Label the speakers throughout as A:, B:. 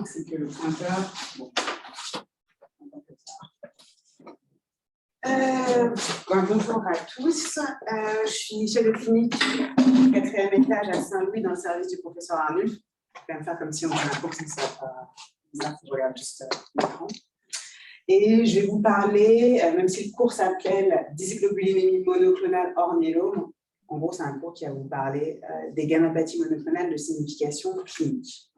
A: manque, c'est que le pointeur... Bon. Bonjour à tous. Je suis chef de clinique, 4e étage à Saint-Louis, dans le service du professeur Arnulf. Je vais me faire comme si on avait un cours, ça ne pas bizarre, je regarde juste l'écran. Et je vais vous parler, même si le cours s'appelle dysglobulinémie monoclonale hors myélome, en gros, c'est un cours qui va vous parler des gammopathies monoclonales de signification clinique.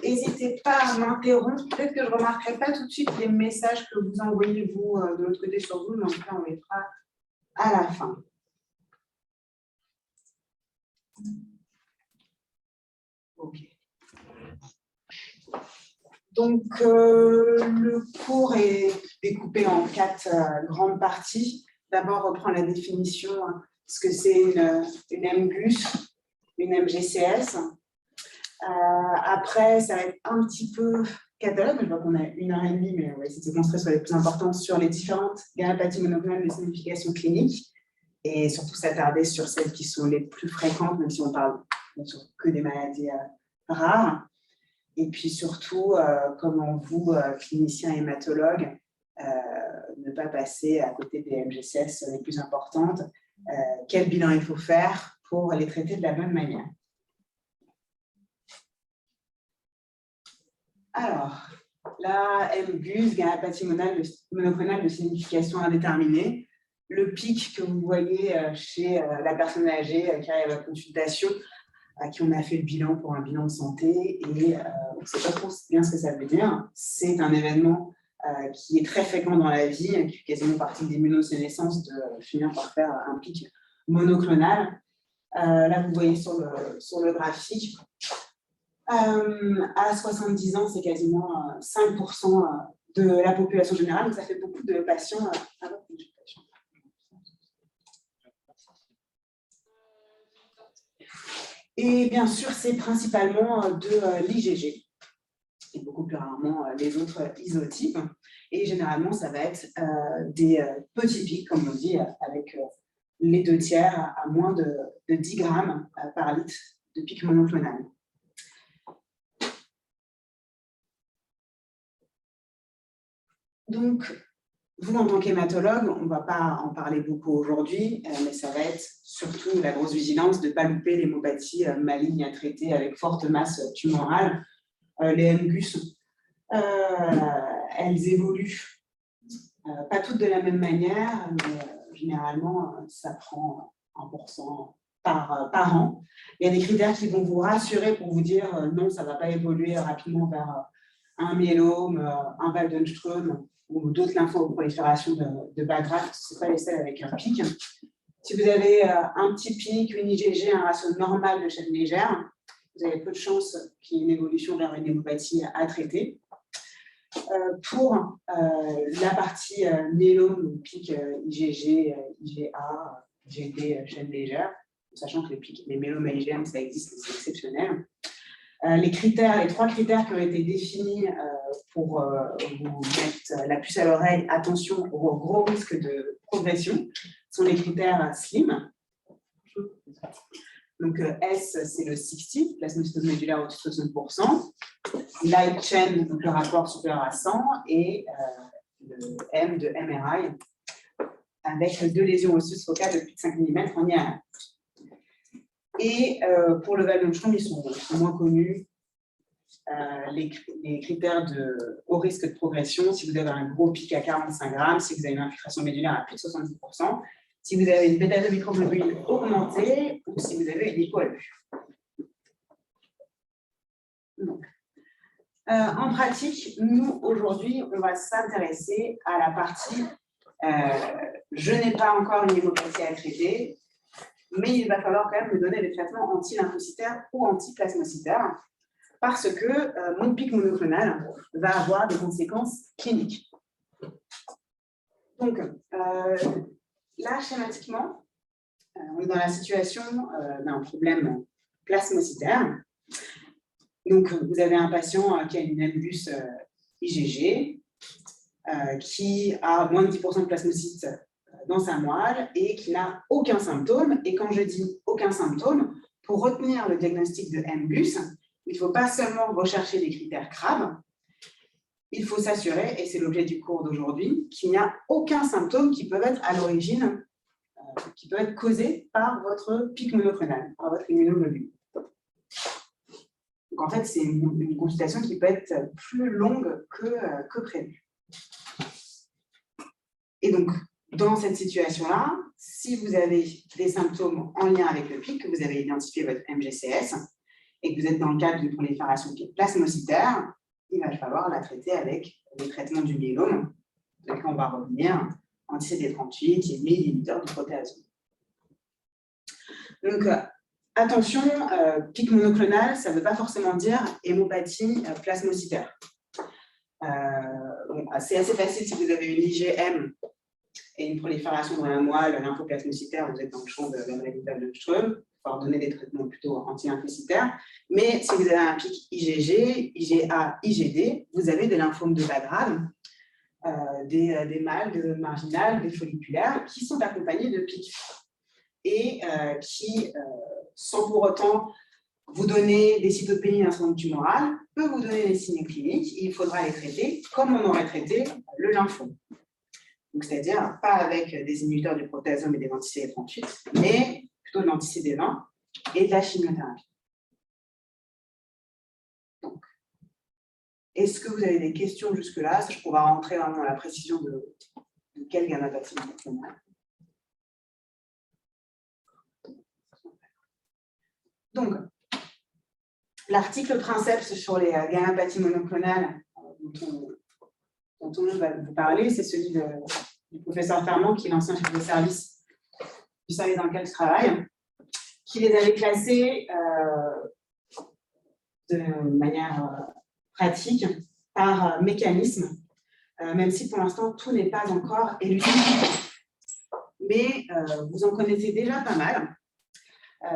A: N'hésitez pas à m'interrompre. Peut-être que je ne remarquerai pas tout de suite les messages que vous envoyez, vous, de l'autre côté sur vous, mais en tout cas, on les fera à la fin. OK. Donc, le cours est découpé en 4 grandes parties. D'abord, reprendre la définition, ce que c'est une MGUS, une MGCS. Après, ça va être un petit peu catalogue. Je vois qu'on a 1h30, mais on va essayer de se concentrer sur les plus importantes, sur les différentes gammopathies monoclonales de signification clinique, et surtout s'attarder sur celles qui sont les plus fréquentes, même si on parle bien sûr que des maladies rares. Et puis surtout, comment vous, cliniciens hématologues, ne pas passer à côté des MGCS les plus importantes. Quel bilan il faut faire pour les traiter de la bonne manière. Alors, la MGUS, gammopathie monoclonale de signification indéterminée, le pic que vous voyez chez la personne âgée qui arrive à la consultation, à qui on a fait le bilan pour un bilan de santé, et on ne sait pas trop bien ce que ça veut dire. C'est un événement qui est très fréquent dans la vie, qui fait quasiment partie de l'immunosénescence de finir par faire un pic monoclonal. Là, vous voyez sur le graphique, à 70 ans, c'est quasiment 5% de la population générale, donc ça fait beaucoup de patients à votre consultation. Et bien sûr, c'est principalement de l'IgG, et beaucoup plus rarement les autres isotypes. Et généralement, ça va être des petits pics, comme on dit, avec les 2/3 à moins de 10 grammes par litre de pic monoclonal. Donc, vous, en tant qu'hématologue, on ne va pas en parler beaucoup aujourd'hui, mais ça va être surtout la grosse vigilance de ne pas louper l'hémopathie maligne à traiter avec forte masse tumorale. Les MGUS, elles évoluent pas toutes de la même manière, mais généralement, ça prend 1% par an. Il y a des critères qui vont vous rassurer pour vous dire non, ça ne va pas évoluer rapidement vers un myélome, un Waldenström ou d'autres lymphoproliférations de bas grade, ce ne sont pas les seuls avec un pic. Si vous avez un petit pic, une IgG, un ratio normal de chaîne légère, vous avez peu de chances qu'il y ait une évolution vers une hémopathie à traiter. Pour la partie myélome, pic IgG, IgA, IgD, chaîne légère, sachant que les myélomes à IgM, ça existe, c'est exceptionnel. Les 3 critères qui ont été définis pour vous mettre la puce à l'oreille, attention au gros risque de progression, sont les critères SLIM. Donc S, c'est le 60, plasmacytose médulaire au-dessus de 60%, light chain, donc le rapport supérieur à 100, et le M de MRI, avec 2 lésions osseuses focales de plus de 5 mm en IAM. Et pour le Waldenström, ils sont moins connus. Les critères de haut risque de progression, si vous avez un gros pic à 45 grammes, si vous avez une infiltration médulaire à plus de 70%, si vous avez une bêta-2-microglobuline augmentée ou si vous avez une hypo à vue. En pratique, nous, aujourd'hui, on va s'intéresser à la partie je n'ai pas encore une hémopathie à traiter, mais il va falloir quand même me donner des traitements anti-lymphocytaires ou anti-plasmocytaires parce que mon pic monoclonal va avoir des conséquences cliniques. Donc, là, schématiquement, on est dans la situation d'un problème plasmocytaire. Donc, vous avez un patient qui a une MGUS IgG, qui a moins de 10% de plasmocytes dans sa moelle et qui n'a aucun symptôme. Et quand je dis aucun symptôme, pour retenir le diagnostic de MGUS, il ne faut pas seulement rechercher des critères CRAB, il faut s'assurer, et c'est l'objet du cours d'aujourd'hui, qu'il n'y a aucun symptôme qui peut être à l'origine, qui peut être causé par votre pic monoclonal, par votre immunoglobuline. Donc en fait, c'est une consultation qui peut être plus longue que prévu. Et donc, dans cette situation-là, si vous avez des symptômes en lien avec le pic, que vous avez identifié votre MGCS, et que vous êtes dans le cadre d'une prolifération plasmocytaire, il va falloir la traiter avec les traitements du myélome, sur lesquels on va revenir, anti-CD38 et inhibiteur du protéasome. Donc, attention, pic monoclonal, ça ne veut pas forcément dire hémopathie plasmocytaire. C'est assez facile si vous avez une IgM et une prolifération dans la moelle, lymphoplasmocytaire, vous êtes dans le champ de la maladie d'Alström, il va falloir donner des traitements plutôt anti-lymphocytaires. Mais si vous avez un pic IgG, IgA, IgD, vous avez des lymphomes de bas grade, des mâles, des marginales, des folliculaires, qui sont accompagnés de pics. Et qui, sans pour autant vous donner des cytopénies d'un syndrome tumoral, peut vous donner des signes cliniques, et il faudra les traiter comme on aurait traité le lymphome. C'est-à-dire pas avec des inhibiteurs du protéasome et des anti-CD38, mais plutôt de l'anti-CD20 et de la chimiothérapie. Est-ce que vous avez des questions jusque-là? On va rentrer vraiment dans la précision de quelle gammapathie monoclonale. Donc, l'article princeps sur les gammapathies monoclonales dont on va vous parler, c'est celui du professeur Fermant, qui est l'ancien chef de service du service dans lequel je travaille, qui les avait classés de manière pratique par mécanisme, même si pour l'instant tout n'est pas encore élucidé. Mais vous en connaissez déjà pas mal.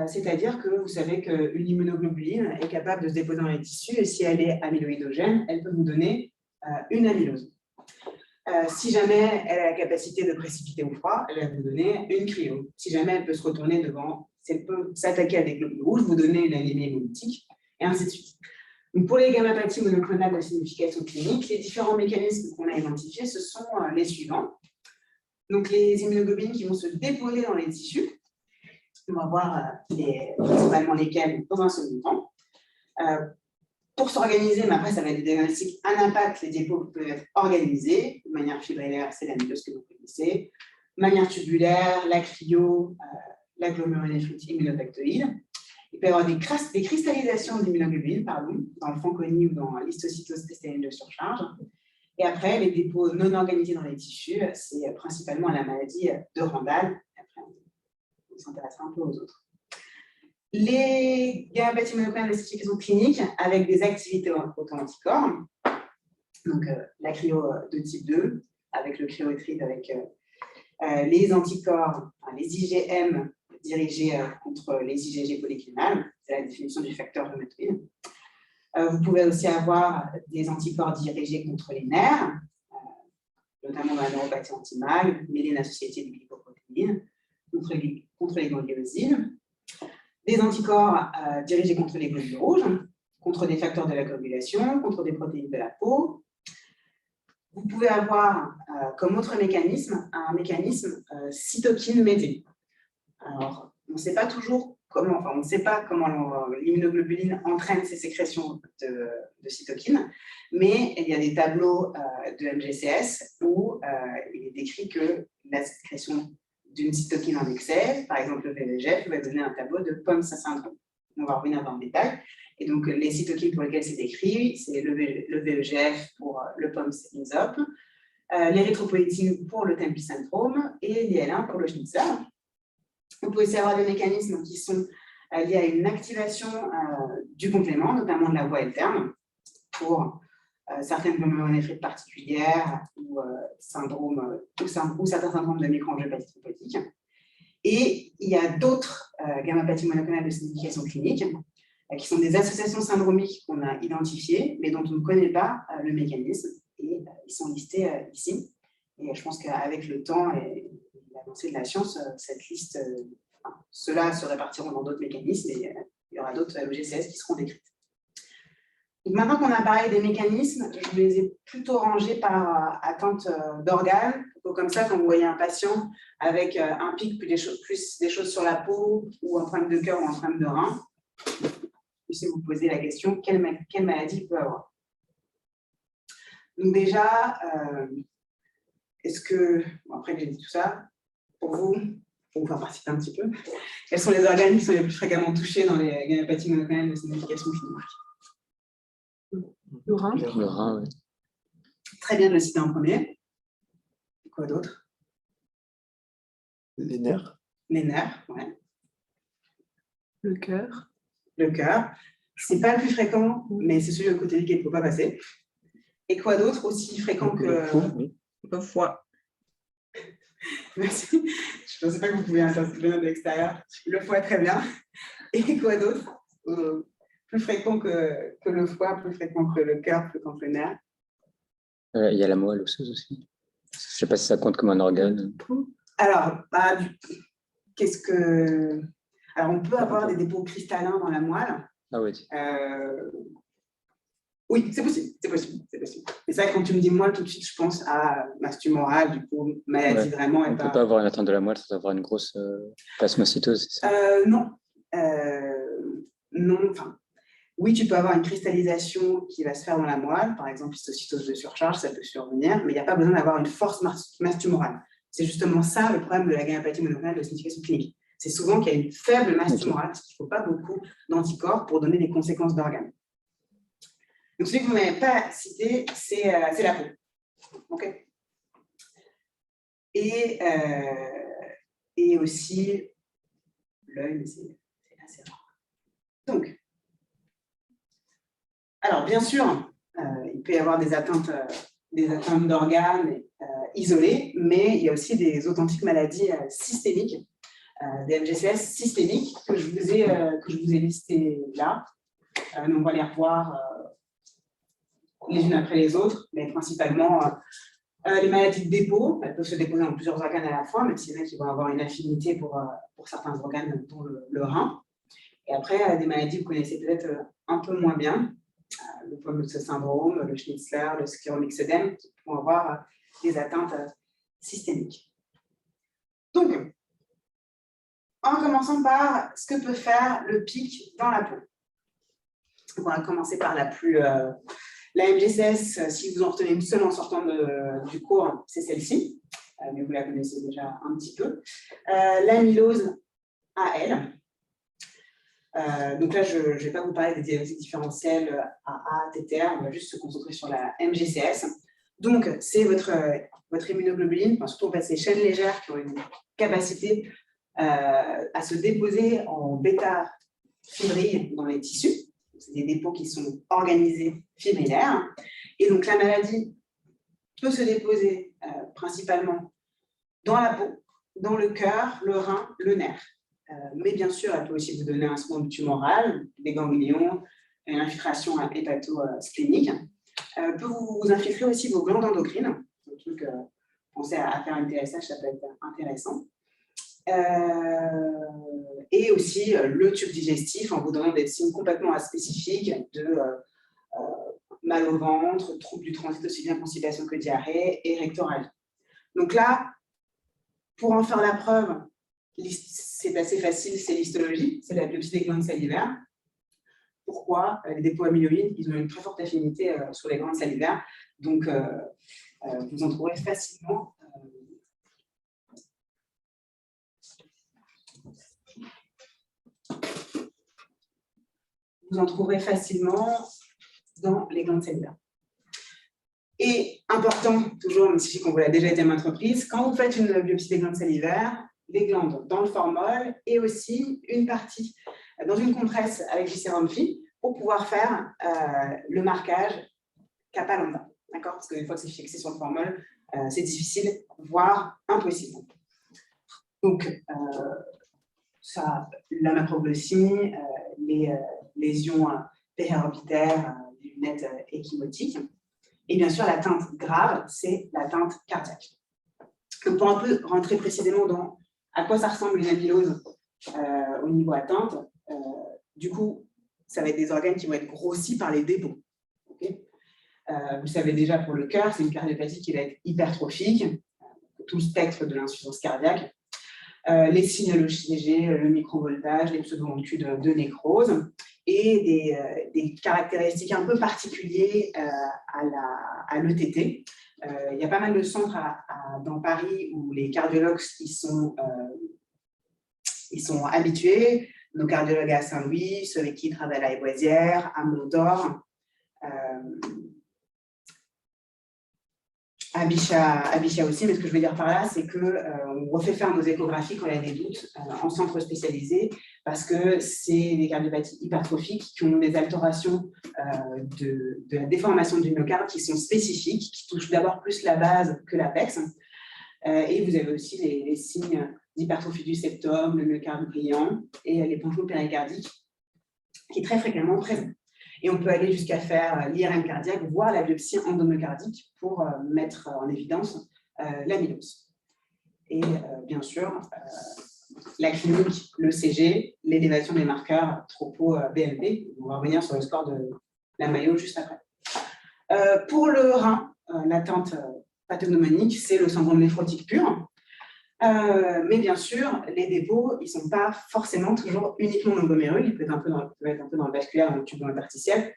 A: C'est-à-dire que vous savez qu'une immunoglobuline est capable de se déposer dans les tissus, et si elle est amyloïdogène, elle peut vous donner une amylose. Si jamais elle a la capacité de précipiter au froid, elle va vous donner une cryo. Si jamais elle peut se retourner devant, si elle peut s'attaquer à des globules rouges, vous donner une anémie hémolytique, et ainsi de suite. Donc pour les gammapathies monoclonales de signification clinique, les différents mécanismes qu'on a identifiés, ce sont les suivants. Donc les immunoglobulines qui vont se déposer dans les tissus. On va voir principalement lesquels dans un second temps. Pour s'organiser, mais après ça va être des diagnostics à impact, les dépôts peuvent être organisés de manière fibrillaire, c'est l'amylose que vous connaissez, de manière tubulaire, la cryo, la glomérulonéphrite immunobactéide. Il peut y avoir des cristallisations d'immunoglobuline, dans le Fanconi ou dans l'histocytose cristalline de surcharge. Et après, les dépôts non organisés dans les tissus, c'est principalement la maladie de Randall. Après, on s'intéressera un peu aux autres. Les gammapathies monoclonales de signification clinique avec des activités auto-anticorps, donc la cryo de type 2, avec le cryoétride, avec les anticorps, les IgM dirigés contre les IgG polyclonales, c'est la définition du facteur rhumatoïde. Vous pouvez aussi avoir des anticorps dirigés contre les nerfs, notamment dans la neuropathie anti-MAG, myéline associée de glycoprotéines, contre les gangliosides. Des anticorps dirigés contre les globules rouges, contre des facteurs de la coagulation, contre des protéines de la peau. Vous pouvez avoir comme autre mécanisme un mécanisme cytokine-médé. Alors, on ne sait pas toujours comment, on ne sait pas comment l'immunoglobuline entraîne ces sécrétions de cytokines, mais il y a des tableaux de MGCS où il est décrit que la sécrétion d'une cytokine en excès, par exemple le VEGF, va donner un tableau de POMS syndrome. On va revenir dans le détail. Et donc, les cytokines pour lesquelles c'est décrit, c'est le VEGF pour le POMS INSOP, l'érythropoïétine pour le TEMPI syndrome et l'IL1 pour le Schnitzer. On peut aussi avoir des mécanismes qui sont liés à une activation du complément, notamment de la voie alterne, pour certaines glomérulonéphrites particulières ou certains syndromes de microangiopathie thrombotique. Et il y a d'autres gammapathies monoclonales de signification clinique qui sont des associations syndromiques qu'on a identifiées, mais dont on ne connaît pas le mécanisme. Et ils sont listés ici. Et je pense qu'avec le temps et l'avancée de la science, cette liste, ceux-là se répartiront dans d'autres mécanismes et il y aura d'autres MGCS qui seront décrites. Donc, maintenant qu'on a parlé des mécanismes, je les ai plutôt rangés par atteinte d'organes. Comme ça, quand vous voyez un patient avec un pic plus des choses sur la peau ou un problème de cœur ou un problème de rein, vous puissiez vous poser la question, quelle maladie il peut avoir. Donc déjà, est-ce que, bon, après que j'ai dit tout ça, pour vous faire participer un petit peu, quels sont les organes qui sont les plus fréquemment touchés dans les gammopathies monoclonales de signification clinique?
B: Le rein.
C: Le rein, oui.
A: Très bien de le citer en premier. Quoi d'autre?
C: Les nerfs.
A: Les nerfs, ouais.
B: Le cœur.
A: Le cœur. C'est pas le plus fréquent, mais c'est celui de côté qu'il ne faut pas passer. Et quoi d'autre aussi fréquent que...
B: Le foie.
A: Merci. Je ne pensais pas que vous pouviez intervenir de l'extérieur. Le foie, très bien. Et quoi d'autre? Plus fréquent que le foie, plus fréquent que le cœur, plus fréquent que le nerf.
C: Il y a la moelle osseuse aussi. Je ne sais pas si ça compte comme un organe.
A: Alors, Alors, on peut avoir des dépôts cristallins dans la moelle.
C: Ah oui.
A: Oui, c'est possible. Et ça, quand tu me dis moelle, tout de suite, je pense à masse tumorale, du coup, maladie vraiment.
C: On ne peut pas avoir une atteinte de la moelle sans avoir une grosse plasmacytose, c'est ça?
A: Non. Non, enfin, oui, tu peux avoir une cristallisation qui va se faire dans la moelle, par exemple, histocytose de surcharge, ça peut survenir, mais il n'y a pas besoin d'avoir une forte masse tumorale. C'est justement ça le problème de la gammopathie monoclonale de signification clinique. C'est souvent qu'il y a une faible masse tumorale, parce qu'il ne faut pas beaucoup d'anticorps pour donner des conséquences d'organes. Donc, celui que vous n'avez pas cité, c'est la peau. Okay. Et aussi l'œil, mais c'est assez rare. Donc, alors, bien sûr, il peut y avoir des atteintes d'organes isolées, mais il y a aussi des authentiques maladies systémiques, des MGCS systémiques que je vous ai listées là. On va les revoir les unes après les autres, mais principalement les maladies de dépôt. Elles peuvent se déposer dans plusieurs organes à la fois, même s'il y en a qui vont avoir une affinité pour certains organes, dont le rein. Et après, des maladies que vous connaissez peut-être un peu moins bien, le Pommel's syndrome, le Schnitzler, le scléromyxodème, qui vont avoir des atteintes systémiques. Donc, en commençant par ce que peut faire le pic dans la peau. On va commencer par la MGCS, si vous en retenez une seule en sortant du cours, c'est celle-ci, mais vous la connaissez déjà un petit peu. L'amylose AL. Donc là, je ne vais pas vous parler des diagnostics différentiels AA, TTR, on va juste se concentrer sur la MGCS. Donc, c'est votre immunoglobuline, enfin, surtout en fait, ces chaînes légères qui ont une capacité à se déposer en bêta-fibrille dans les tissus. C'est des dépôts qui sont organisés fibrillaires. Et donc, la maladie peut se déposer principalement dans la peau, dans le cœur, le rein, le nerf. Mais bien sûr, elle peut aussi vous donner un sponde tumoral, des ganglions, une infiltration hépato-splénique. Elle peut vous infiltrer aussi vos glandes endocrines. Un truc, pensez à faire une TSH, ça peut être intéressant. Et aussi le tube digestif en vous donnant des signes complètement aspécifiques de mal au ventre, troubles du transit aussi bien constipation que diarrhée et rectorragie. Donc là, pour en faire la preuve, c'est assez facile, c'est l'histologie, c'est la biopsie des glandes salivaires. Pourquoi? Les dépôts amyloïdes, ils ont une très forte affinité sur les glandes salivaires, donc vous en trouverez facilement. Vous en trouverez facilement dans les glandes salivaires. Et important, toujours, même si on vous l'a déjà été à maintes reprises, quand vous faites une biopsie des glandes salivaires, les glandes dans le formol et aussi une partie dans une compresse avec du sérum phi pour pouvoir faire le marquage kappa-lambda. D'accord? Parce qu'une fois que c'est fixé sur le formol, c'est difficile, voire impossible. Donc, la macroglossie, les lésions périorbitaires, les lunettes échymotiques. Et bien sûr, l'atteinte grave, c'est l'atteinte cardiaque. Donc, pour un peu rentrer précisément dans à quoi ça ressemble une amylose au niveau atteinte, du coup, ça va être des organes qui vont être grossis par les dépôts. Vous le savez déjà pour le cœur, c'est une cardiopathie qui va être hypertrophique, tout le spectre de l'insuffisance cardiaque. Les signologies légers, le microvoltage, les pseudo-oncules de nécrose et des caractéristiques un peu particulières à l'ETT. Il y a pas mal de centres dans Paris où les cardiologues ils sont habitués. Nos cardiologues à Saint-Louis, ceux avec qui ils travaillent à Boisière, à Mondor, à Bichat aussi, mais ce que je veux dire par là, c'est qu'on refait faire nos échographies quand il y a des doutes en centre spécialisé, parce que c'est des cardiopathies hypertrophiques qui ont des altérations de la déformation du myocarde qui sont spécifiques, qui touchent d'abord plus la base que l'apex. Et vous avez aussi les signes d'hypertrophie du septum, le myocarde brillant et les ponchons péricardiques, qui est très fréquemment présent. Et on peut aller jusqu'à faire l'IRM cardiaque, voire la biopsie endomyocardique pour mettre en évidence l'amylose. Et bien sûr, la clinique, le CG, l'élévation des marqueurs tropo-BNP. On va revenir sur le score de la Mayo juste après. Pour le rein, l'atteinte pathognomonique, c'est le syndrome néphrotique pur. Mais bien sûr, les dépôts, ils ne sont pas forcément toujours uniquement dans le glomérule, ils peuvent être un peu dans le vasculaire, dans le tube interstitiel.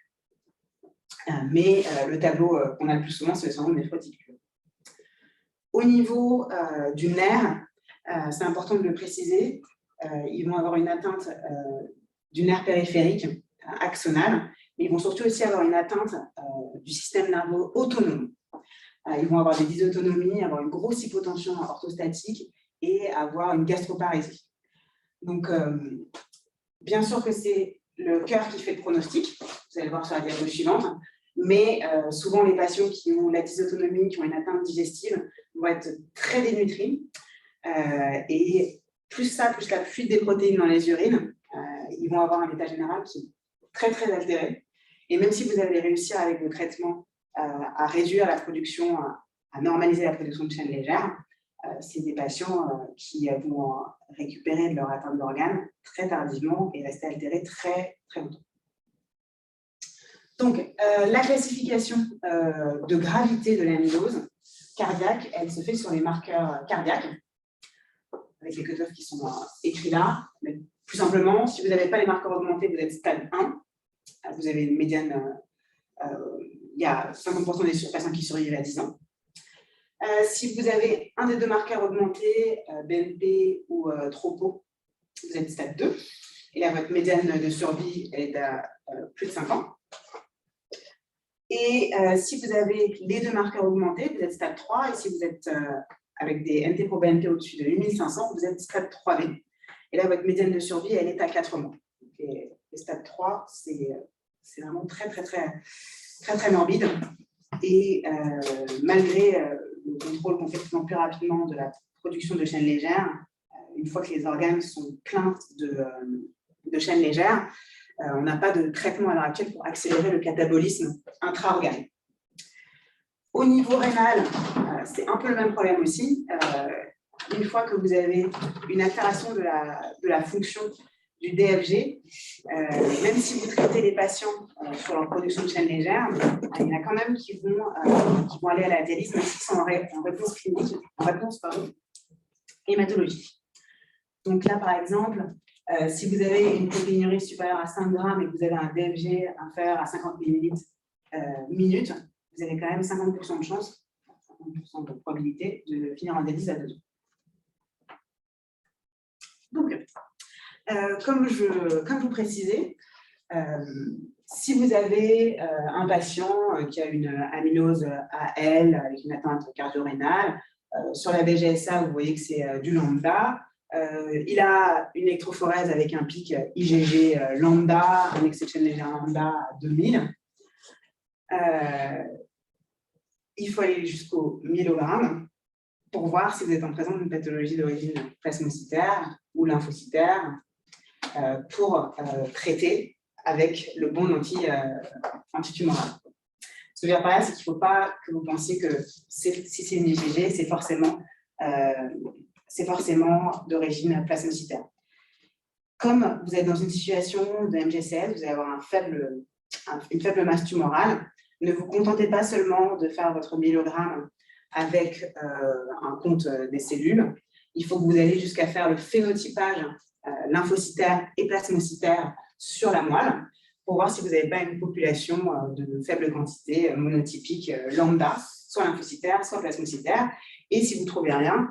A: Mais le tableau qu'on a le plus souvent, c'est le syndrome néphrotique pur. Au niveau du nerf, c'est important de le préciser, ils vont avoir une atteinte du nerf périphérique axonal, mais ils vont surtout aussi avoir une atteinte du système nerveux autonome. Ils vont avoir des dysautonomies, avoir une grosse hypotension orthostatique et avoir une gastroparésie. Donc, bien sûr que c'est le cœur qui fait le pronostic, vous allez le voir sur la diapo suivante, mais souvent les patients qui ont la dysautonomie, qui ont une atteinte digestive, vont être très dénutris. Et plus ça, plus la fuite des protéines dans les urines, ils vont avoir un état général qui est très, très altéré. Et même si vous allez réussir avec le traitement à réduire la production, à normaliser la production de chaînes légères, c'est des patients qui vont récupérer de leur atteinte d'organes très tardivement et rester altérés très, très longtemps. Donc, la classification de gravité de l'amylose cardiaque, elle se fait sur les marqueurs cardiaques, avec les cutoffs qui sont écrits là. Mais plus simplement, si vous n'avez pas les marqueurs augmentés, vous êtes stade 1. Vous avez une médiane, il y a 50% des patients qui survivent à 10 ans. Si vous avez un des deux marqueurs augmentés, BNP ou tropo, vous êtes stade 2. Et là, votre médiane de survie est à plus de 5 ans. Et si vous avez les deux marqueurs augmentés, vous êtes stade 3. Et si vous êtes avec des NT pro BNP au-dessus de 8500, vous êtes stade 3B. Et là, votre médiane de survie, elle est à 4 mois. Et stade 3, c'est vraiment très, très, très, très, très morbide. Et malgré le contrôle qu'on fait plus rapidement de la production de chaînes légères, une fois que les organes sont pleins de chaînes légères, on n'a pas de traitement à l'heure actuelle pour accélérer le catabolisme intra-organe. Au niveau rénal, c'est un peu le même problème aussi. Une fois que vous avez une altération de la fonction du DFG, même si vous traitez les patients sur leur production de chaînes légères, il y en a quand même qui vont aller à la dialyse, même s'ils sont en réponse clinique, en réponse hématologique. Donc là, par exemple, si vous avez une protéinurie supérieure à 5 grammes et que vous avez un DFG inférieur à 50 ml minutes, vous avez quand même 50% de chance, 50% de probabilité de finir en dialyse à 2 ans. Donc, comme je vous précisais, si vous avez un patient qui a une amylose AL avec une atteinte cardio-rénale, sur la BGSA, vous voyez que c'est du lambda. Il a une électrophorèse avec un pic IgG lambda, un excès de chaîne légère lambda à 2000. Il faut aller jusqu'au myelogramme pour voir si vous êtes en présence d'une pathologie d'origine plasmocytaire ou lymphocytaire pour traiter avec le bon antitumoral. Ce que je veux dire par là, c'est qu'il ne faut pas que vous pensiez que si c'est une IgG, c'est forcément d'origine plasmocytaire. Comme vous êtes dans une situation de MGCS, vous allez avoir une faible masse tumorale, Ne vous contentez pas seulement de faire votre myelogramme avec un compte des cellules. Il faut que vous alliez jusqu'à faire le phénotypage lymphocytaire et plasmocytaire sur la moelle pour voir si vous n'avez pas une population de faible quantité monotypique lambda, soit lymphocytaire, soit plasmocytaire. Et si vous ne trouvez rien,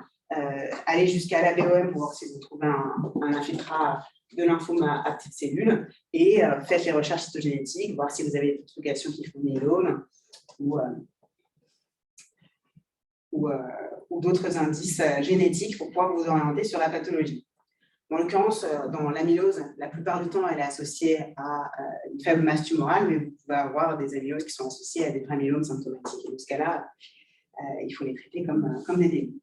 A: allez jusqu'à l'ABOM pour voir si vous trouvez un infiltrat de lymphome à petites cellules et faites les recherches cytogénétiques, voir si vous avez des trucations qui font myélome ou d'autres indices génétiques pour pouvoir vous orienter sur la pathologie. En l'occurrence, dans l'amylose, la plupart du temps, elle est associée à une faible masse tumorale, mais vous pouvez avoir des amyloses qui sont associées à des vrais myélomes symptomatiques. Et dans ce cas-là, il faut les traiter comme des débits.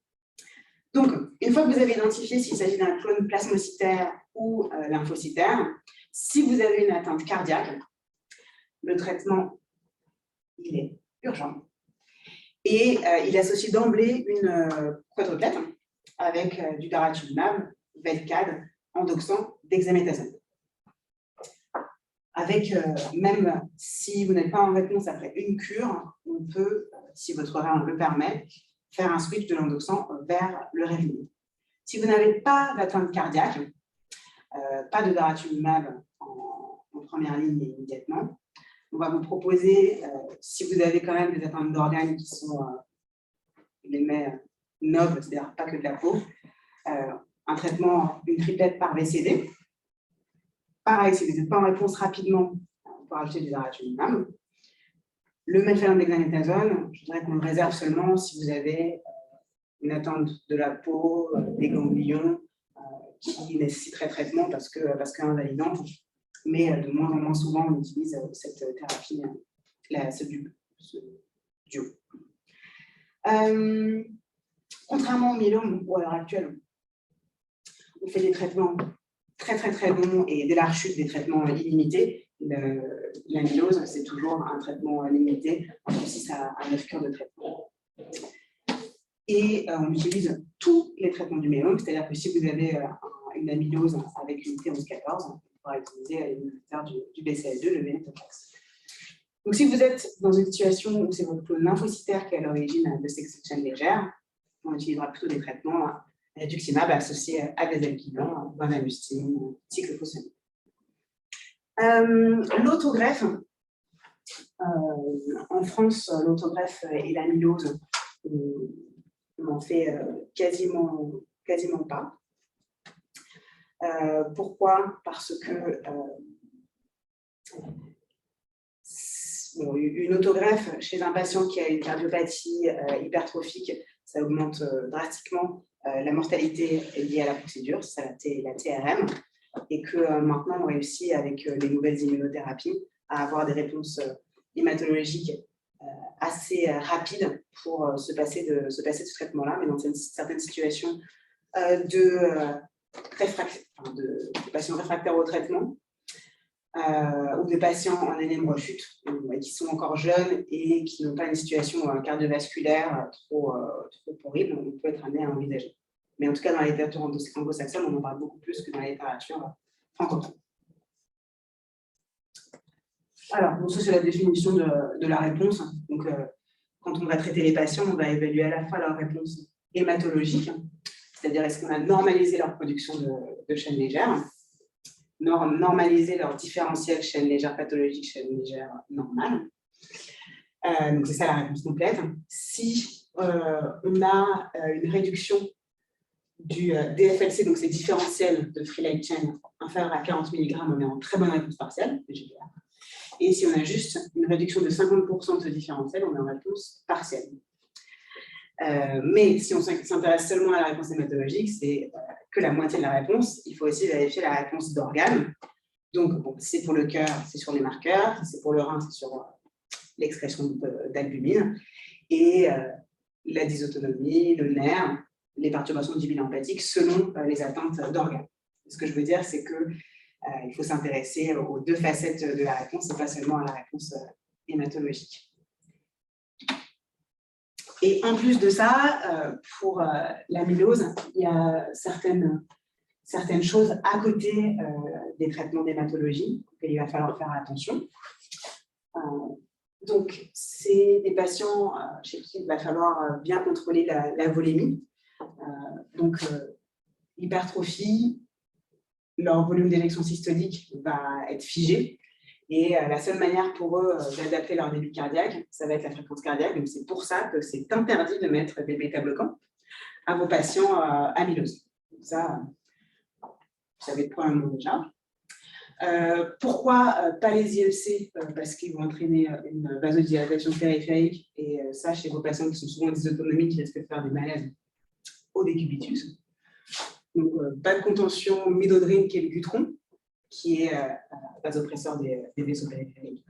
A: Donc, une fois que vous avez identifié s'il s'agit d'un clone plasmocytaire ou lymphocytaire, si vous avez une atteinte cardiaque, le traitement, il est urgent. Et il associe d'emblée une quadruplète avec du daratumumab, Velcade, endoxan, dexaméthasone. Avec, même si vous n'êtes pas en réponse après une cure, on peut, si votre rein le permet, faire un switch de l'endoxan vers le Revlimid. Si vous n'avez pas d'atteinte cardiaque, pas de daratumumab en première ligne immédiatement, on va vous proposer, si vous avez quand même des atteintes d'organes qui sont nobles, c'est-à-dire pas que de la peau, un traitement, une triplette par VCD. Pareil, si vous n'êtes pas en réponse rapidement, on peut rajouter du daratumumab. Le melphalan dexaméthasone, je dirais qu'on le réserve seulement si vous avez une atteinte de la peau, des ganglions, qui nécessiterait traitement parce qu'invalidante. Mais de moins en moins souvent, on utilise cette thérapie, ce duo. Contrairement au myélome, où à l'heure actuelle, on fait des traitements très longs et dès la rechute, des traitements illimités. L'amylose, c'est toujours un traitement limité, entre 6 à 9 cures de traitement. Et on utilise tous les traitements du myélome, c'est-à-dire que si vous avez une amylose avec une T1114, on pourra utiliser l'inhibiteur du BCL2, le venetoclax. Donc, si vous êtes dans une situation où c'est votre clone lymphocytaire qui est à l'origine de cette chaîne légère, on utilisera plutôt des traitements rituximab associés à des alkylants, guanamustine, cyclophosphamide. L'autogreffe, en France, l'autogreffe et l'amylose, on n'en fait quasiment pas. Pourquoi? Parce que une autogreffe chez un patient qui a une cardiopathie hypertrophique, ça augmente drastiquement la mortalité liée à la procédure, c'est la TRM, et que maintenant on réussit avec les nouvelles immunothérapies à avoir des réponses hématologiques assez rapides pour se passer de ce traitement-là, mais dans certaines situations de patients réfractaires au traitement, ou de patients en énième rechute, qui sont encore jeunes et qui n'ont pas une situation cardiovasculaire trop horrible, on peut être amené à envisager. Mais en tout cas, dans la littérature anglo-saxonne, on en parle beaucoup plus que dans la littérature francophone. Alors, donc ça, c'est la définition de la réponse. Donc, quand on va traiter les patients, on va évaluer à la fois leur réponse hématologique, c'est-à-dire est-ce qu'on a normalisé leur production de chaînes légères, normaliser leur différentiel chaîne légère pathologique, chaîne légère normale. Donc, c'est ça la réponse complète. Si on a une réduction du DFLC, donc c'est différentiel de free light chain inférieur à 40 mg, on est en très bonne réponse partielle, GPA. Et si on a juste une réduction de 50% de ce différentiel, on est en réponse partielle. Mais si on s'intéresse seulement à la réponse hématologique, c'est que la moitié de la réponse. Il faut aussi vérifier la réponse d'organes. Donc, bon, si c'est pour le cœur, c'est sur les marqueurs. Si c'est pour le rein, c'est sur l'expression d'albumine. Et la dysautonomie, le nerf, les perturbations du bilan empathique selon les atteintes d'organes. Ce que je veux dire, c'est qu'il faut s'intéresser aux deux facettes de la réponse et pas seulement à la réponse hématologique. Et en plus de ça, pour l'amylose, il y a certaines choses à côté des traitements d'hématologie auxquels il va falloir faire attention. Donc, c'est des patients chez qui il va falloir bien contrôler la volémie. Donc, hypertrophie, leur volume d'éjection systolique va être figé. Et la seule manière pour eux d'adapter leur débit cardiaque, ça va être la fréquence cardiaque. Donc, c'est pour ça que c'est interdit de mettre des bêta-bloquants à vos patients amyloses. Donc, ça, vous savez pour un moment déjà. Pourquoi pas les ILC? Parce qu'ils vont entraîner une vasodilatation périphérique. Et ça, chez vos patients qui sont souvent dysautonomiques, qui risquent de faire des malaises au décubitus. Donc, pas de contention midodrine qui est le gutron, qui est vasopresseur des vaisseaux périphériques.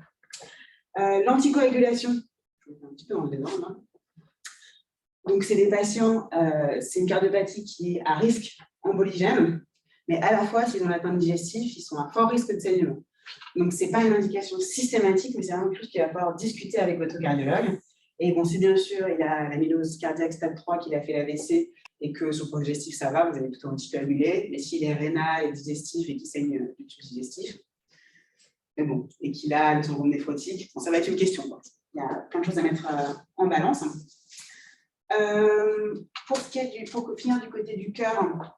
A: L'anticoagulation, je vais un petit peu dans le désordre. Hein. Donc, c'est des patients, c'est une cardiopathie qui est à risque emboligène, mais à la fois, s'ils ont l'atteinte digestive, ils sont à fort risque de saignement. Donc, ce n'est pas une indication systématique, mais c'est vraiment quelque chose qu'il va falloir discuter avec votre cardiologue. Et bon, si bien sûr, il y a l'amylose cardiaque stade 3 qu'il a fait l'AVC et que sur le plan digestif, ça va, vous allez plutôt anticoaguler. Mais s'il est rénal et digestif et qu'il saigne du tube digestif, mais bon, et qu'il a le syndrome néphrotique, bon, ça va être une question. Quoi. Il y a plein de choses à mettre en balance. Pour finir du côté du cœur,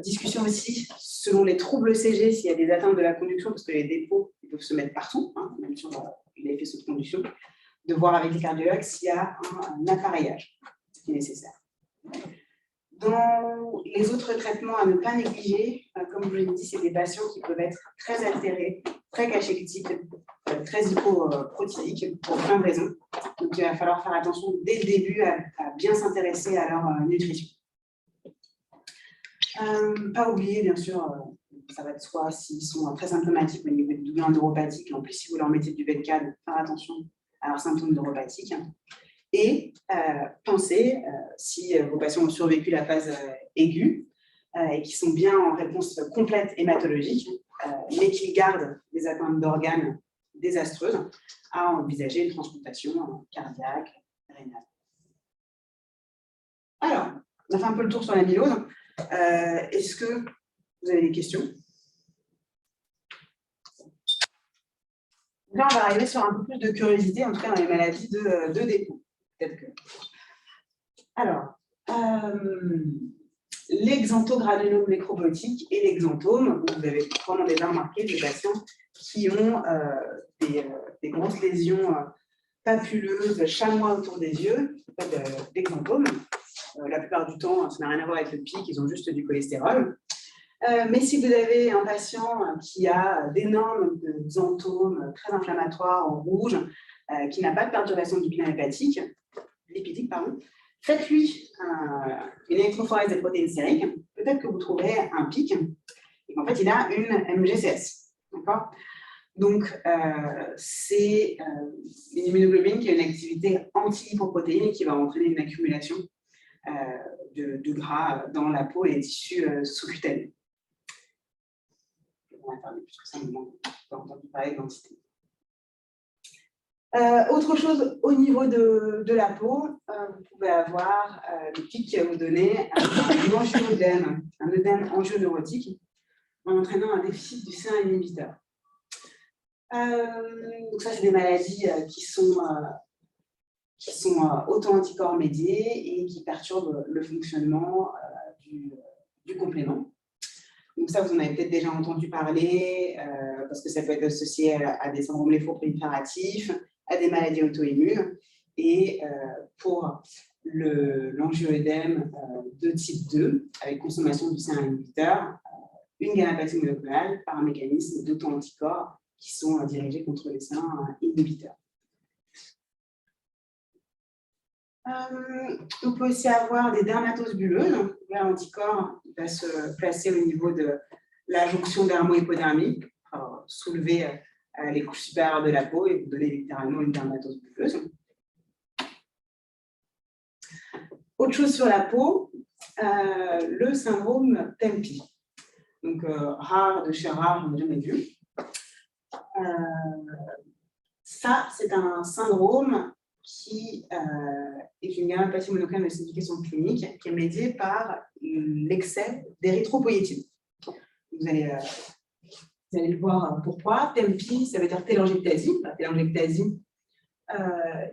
A: discussion aussi selon les troubles CG, s'il y a des atteintes de la conduction, parce que les dépôts ils peuvent se mettre partout, hein, même sur les faisceaux de conduction, de voir avec les cardiologues s'il y a un appareillage qui est nécessaire. Dans les autres traitements à ne pas négliger, comme je vous l'ai dit, c'est des patients qui peuvent être très altérés, très cachectiques, très hypoprotéiques pour plein de raisons. Donc il va falloir faire attention dès le début à bien s'intéresser à leur nutrition. Pas oublier, bien sûr, ça va de soi, s'ils sont très symptomatiques au niveau des douleurs neuropathiques, en plus si vous leur mettez du Bedcal, faire attention à leurs symptômes neuropathiques. Et pensez, si vos patients ont survécu la phase aiguë et qui sont bien en réponse complète hématologique, mais qu'ils gardent des atteintes d'organes désastreuses, à envisager une transplantation cardiaque, rénale. Alors, on a fait un peu le tour sur l'amylose. Est-ce que vous avez des questions? Là, on va arriver sur un peu plus de curiosité, en tout cas dans les maladies de dépôt. Peut-être que... Alors, l'exanthogranulome nécrobotique et l'exanthome, vous avez probablement déjà remarqué des patients qui ont des grosses lésions papuleuses, chamois autour des yeux, l'exanthome. La plupart du temps, ça n'a rien à voir avec le pic, ils ont juste du cholestérol. Mais si vous avez un patient qui a d'énormes xanthomes très inflammatoires en rouge, qui n'a pas de perturbation du bilan lipidique, faites-lui une électrophorèse des protéines sériques. Peut-être que vous trouverez un pic et qu'en fait, il a une MGCS. D'accord ? Donc, c'est une immunoglobine qui a une activité anti-lipoprotéine et qui va entraîner une accumulation de gras dans la peau et les tissus sous-cutanés. On va faire plus que ça, mais on n'a pas entendu parler de l'entité. Autre chose au niveau de la peau, vous pouvez avoir le pic qui va vous donner un œdème angioneurotique en entraînant un déficit du C1 inhibiteur. Donc ça, c'est des maladies qui sont auto-anticorps médiés et qui perturbent le fonctionnement du complément. Donc ça, vous en avez peut-être déjà entendu parler, parce que ça peut être associé à des syndromes léphroprolifératifs, à des maladies auto-immunes. Et pour l'angioëdème de type 2, avec consommation du C1 inhibiteur, une gammapathie monoclonale par un mécanisme d'auto-anticorps qui sont dirigés contre les C1 inhibiteurs. On peut aussi avoir des dermatoses bulleuses. L'anticorps va se placer au niveau de la jonction dermo-hypodermique, soulever les couches supérieures de la peau et vous donner littéralement une dermatose bulleuse. Autre chose sur la peau, le syndrome TEMPI. Donc, rare de chez rare, je n'ai jamais vu. Ça, c'est un syndrome qui est une gammapathie monoclonale de signification clinique qui est médiée par l'excès d'érythropoïétine. Vous allez le voir pourquoi. TEMPI, ça veut dire télangiectasie. La télangiectasie,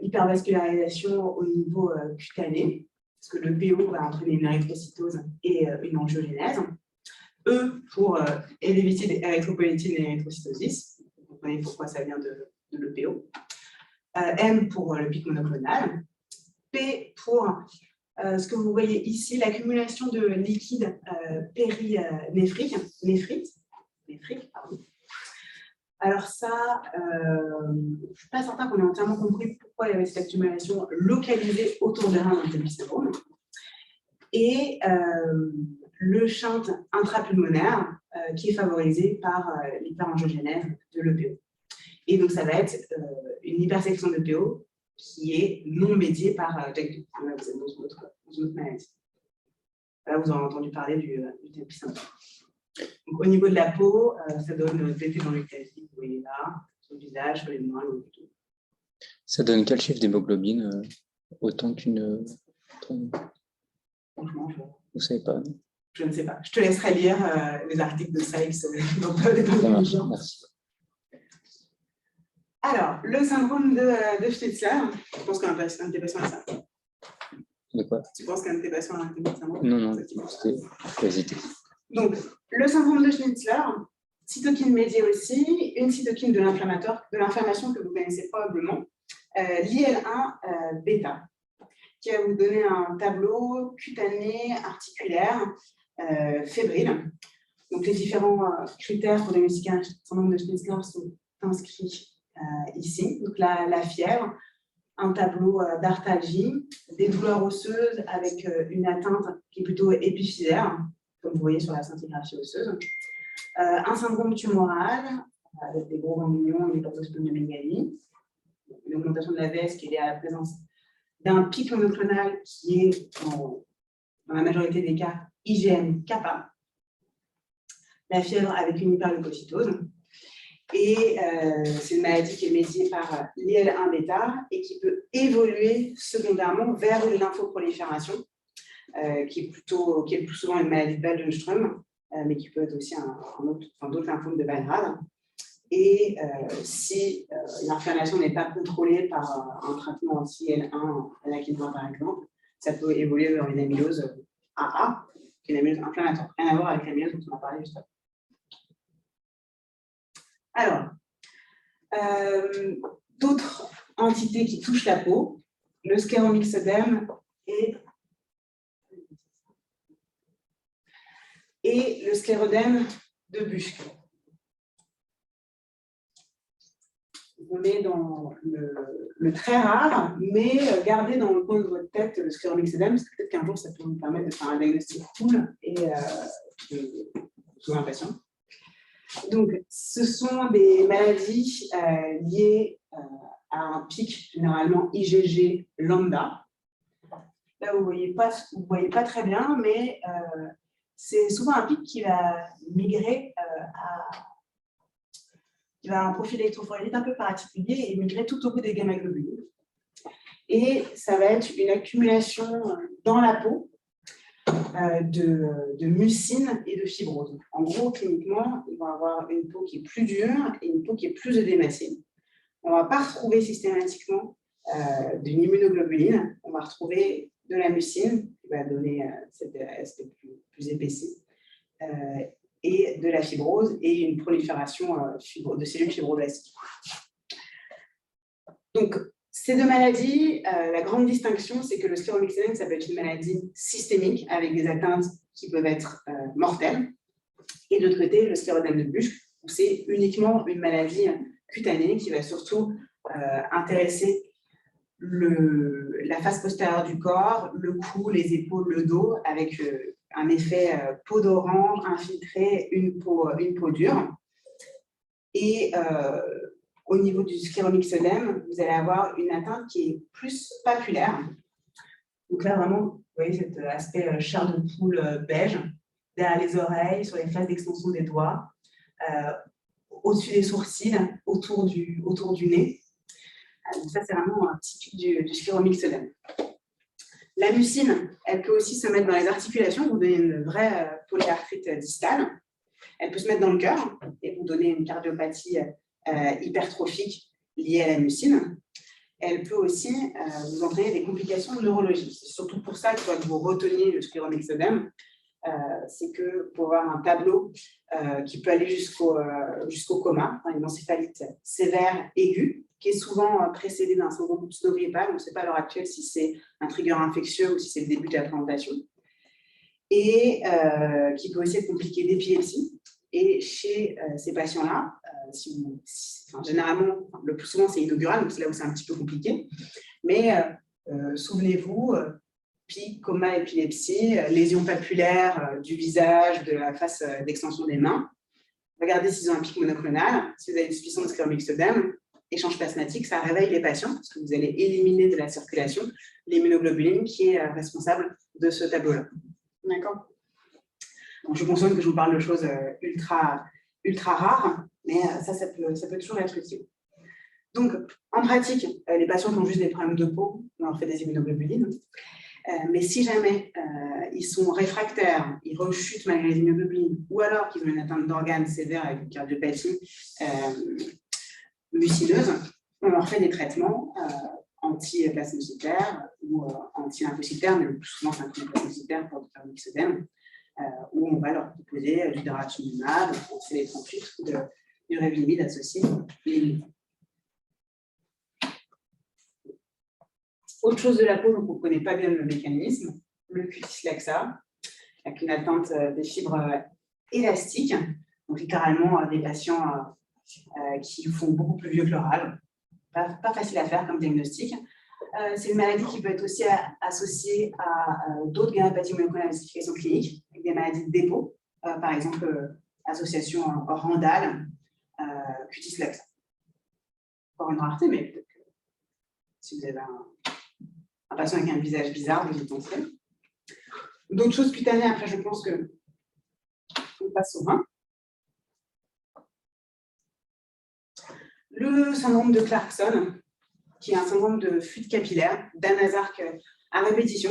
A: hypervascularisation au niveau cutané, parce que le PO va entraîner une érythrocytose et une angiogénèse. E pour élévitide, érythropoïétine et érythrocytosis. Vous comprenez pourquoi ça vient de l'EPO. M pour le pic monoclonal. P pour ce que vous voyez ici, l'accumulation de liquide périnéphrique. Alors ça, je ne suis pas certain qu'on ait entièrement compris pourquoi il y avait cette accumulation localisée autour de rein dans le syndrome. Et le shunt intrapulmonaire qui est favorisé par l'hyperangiogénèse de l'EPO. Et donc, ça va être une hypersection de l'EPO qui est non médiée par JAK2. Là, vous êtes dans une autre maladie. Là, vous aurez entendu parler du TEP syndrome. Donc, au niveau de la peau, ça donne des dans le classique, vous voyez là, sur le visage, sur les mains, le tout.
C: Ça donne quel chiffre d'hémoglobine autant qu'une...
A: Franchement,
C: vous ne savez pas, non?
A: Je ne sais pas. Je te laisserai lire les articles de Sykes dans
C: Merci.
A: Alors, le syndrome de Schnitzler, je pense qu'un de tes patients a ça.
C: De quoi?
A: Tu penses qu'un de tes patients a un syndrome?
C: Non, c'était curiosité.
A: Donc, le syndrome de Schnitzler, cytokine médiée aussi, une cytokine de l'inflammation que vous connaissez probablement, l'IL-1 bêta, qui va vous donner un tableau cutané, articulaire, fébrile. Donc, les différents critères pour diagnostiquer un syndrome de Schnitzler sont inscrits ici. Donc, la fièvre, un tableau d'arthalgie, des douleurs osseuses avec une atteinte qui est plutôt épiphysaire, comme vous voyez sur la scintigraphie osseuse. Un syndrome tumoral, avec des gros ganglions et des pathosplenomégalie. Une augmentation de la VS qui est liée à la présence d'un pic monoclonal qui est, dans la majorité des cas, IgM-kappa. La fièvre avec une hyperleucocytose. Et c'est une maladie qui est médiée par l'IL-1 bêta et qui peut évoluer secondairement vers une lymphoprolifération, qui est le plus souvent une maladie de Waldenström, mais qui peut être aussi d'autres lymphomes de Valrad. Et si l'inflammation n'est pas contrôlée par un traitement anti-IL-1 à la quinoa par exemple, ça peut évoluer vers une amylose AA, qui est une amylose inflammatoire. Rien à voir avec l'amylose dont on a parlé juste avant. Alors, d'autres entités qui touchent la peau, le scléromyxodème et le sclérodème de Buschke. On met dans le très rare, mais gardez dans le coin de votre tête le scléromyxodème, parce que peut-être qu'un jour ça peut vous permettre de faire un diagnostic cool et de sauver un patient. Donc, ce sont des maladies liées à un pic généralement IgG lambda. Là, vous ne voyez pas très bien, mais c'est souvent un pic qui va migrer qui va avoir un profil électrophorélite un peu particulier et migrer tout au bout des gamma-globulines. Et ça va être une accumulation dans la peau de mucine et de fibrose. En gros, cliniquement, ils vont avoir une peau qui est plus dure et une peau qui est plus œdémacée. On ne va pas retrouver systématiquement d'une immunoglobuline, on va retrouver de la mucine, qui va donner cet aspect plus épaissi, et de la fibrose et une prolifération de cellules fibroblastiques. Donc, ces deux maladies, la grande distinction, c'est que le scléromyxodème, ça peut être une maladie systémique avec des atteintes qui peuvent être mortelles. Et de l'autre côté, le sclérodème de Buschke, où c'est uniquement une maladie cutanée qui va surtout intéresser la face postérieure du corps, le cou, les épaules, le dos, avec un effet peau d'orange infiltrée, une peau dure. Et au niveau du scléromyxodème, vous allez avoir une atteinte qui est plus papulaire. Donc là, vraiment, vous voyez cet aspect chair de poule beige, derrière les oreilles, sur les faces d'extension des doigts, au-dessus des sourcils, autour du nez. Donc ça, c'est vraiment typique du scléromyxodème. La mucine, elle peut aussi se mettre dans les articulations, vous donner une vraie polyarthrite distale. Elle peut se mettre dans le cœur et vous donner une cardiopathie hypertrophique liée à la mucine. elle peut aussi vous entraîner des complications neurologiques. C'est surtout pour ça qu'il faut que vous reteniez le scléroméxodème. C'est que pour avoir un tableau qui peut aller jusqu'au coma, une encéphalite sévère aiguë, qui est souvent précédée d'un syndrome pseudo-grippal. On ne sait pas à l'heure actuelle si c'est un trigger infectieux ou si c'est le début de la présentation, et qui peut aussi être compliqué d'épilepsie. Et chez ces patients-là, généralement, le plus souvent c'est inaugural, donc c'est là où c'est un petit peu compliqué, mais souvenez-vous, pic, coma, épilepsie, lésions papulaires du visage, de la face d'extension des mains. Regardez s'ils ont un pic monoclonal. Si vous avez une suspicion de scléroméxodème, échange plasmatique, ça réveille les patients parce que vous allez éliminer de la circulation l'immunoglobuline qui est responsable de ce tableau-là. D'accord ? Donc, je consciente que je vous parle de choses ultra rares, mais ça peut toujours être utile. Donc, en pratique, les patients qui ont juste des problèmes de peau, on leur fait des immunoglobulines. Mais si jamais ils sont réfractaires, ils rechutent malgré les immunoglobulines, ou alors qu'ils ont une atteinte d'organes sévère avec une cardiopathie mucineuse, on leur fait des traitements anti-plasmocytaires ou anti-lymphocytaires, mais le plus souvent c'est anti-plasmocytaires pour le myxodème, où on va leur proposer du daratumumab, du CD38 ou du Revlimid associé. Autre chose de la peau, donc on ne connaît pas bien le mécanisme, le cutis laxa, avec une atteinte des fibres élastiques, donc littéralement des patients qui font beaucoup plus vieux que leur âge. Pas facile à faire comme diagnostic. C'est une maladie qui peut être aussi associée à d'autres gammopathies monoclonales à classification clinique, avec des maladies de dépôt, par exemple association Randall, cutis laxa. Encore une rareté, mais peut-être que si vous avez un patient avec un visage bizarre, vous y pensez. D'autres choses cutanées, après je pense que on passe au rein. Le syndrome de Clarkson, qui est un syndrome de fuite capillaire, d'anasarque à répétition.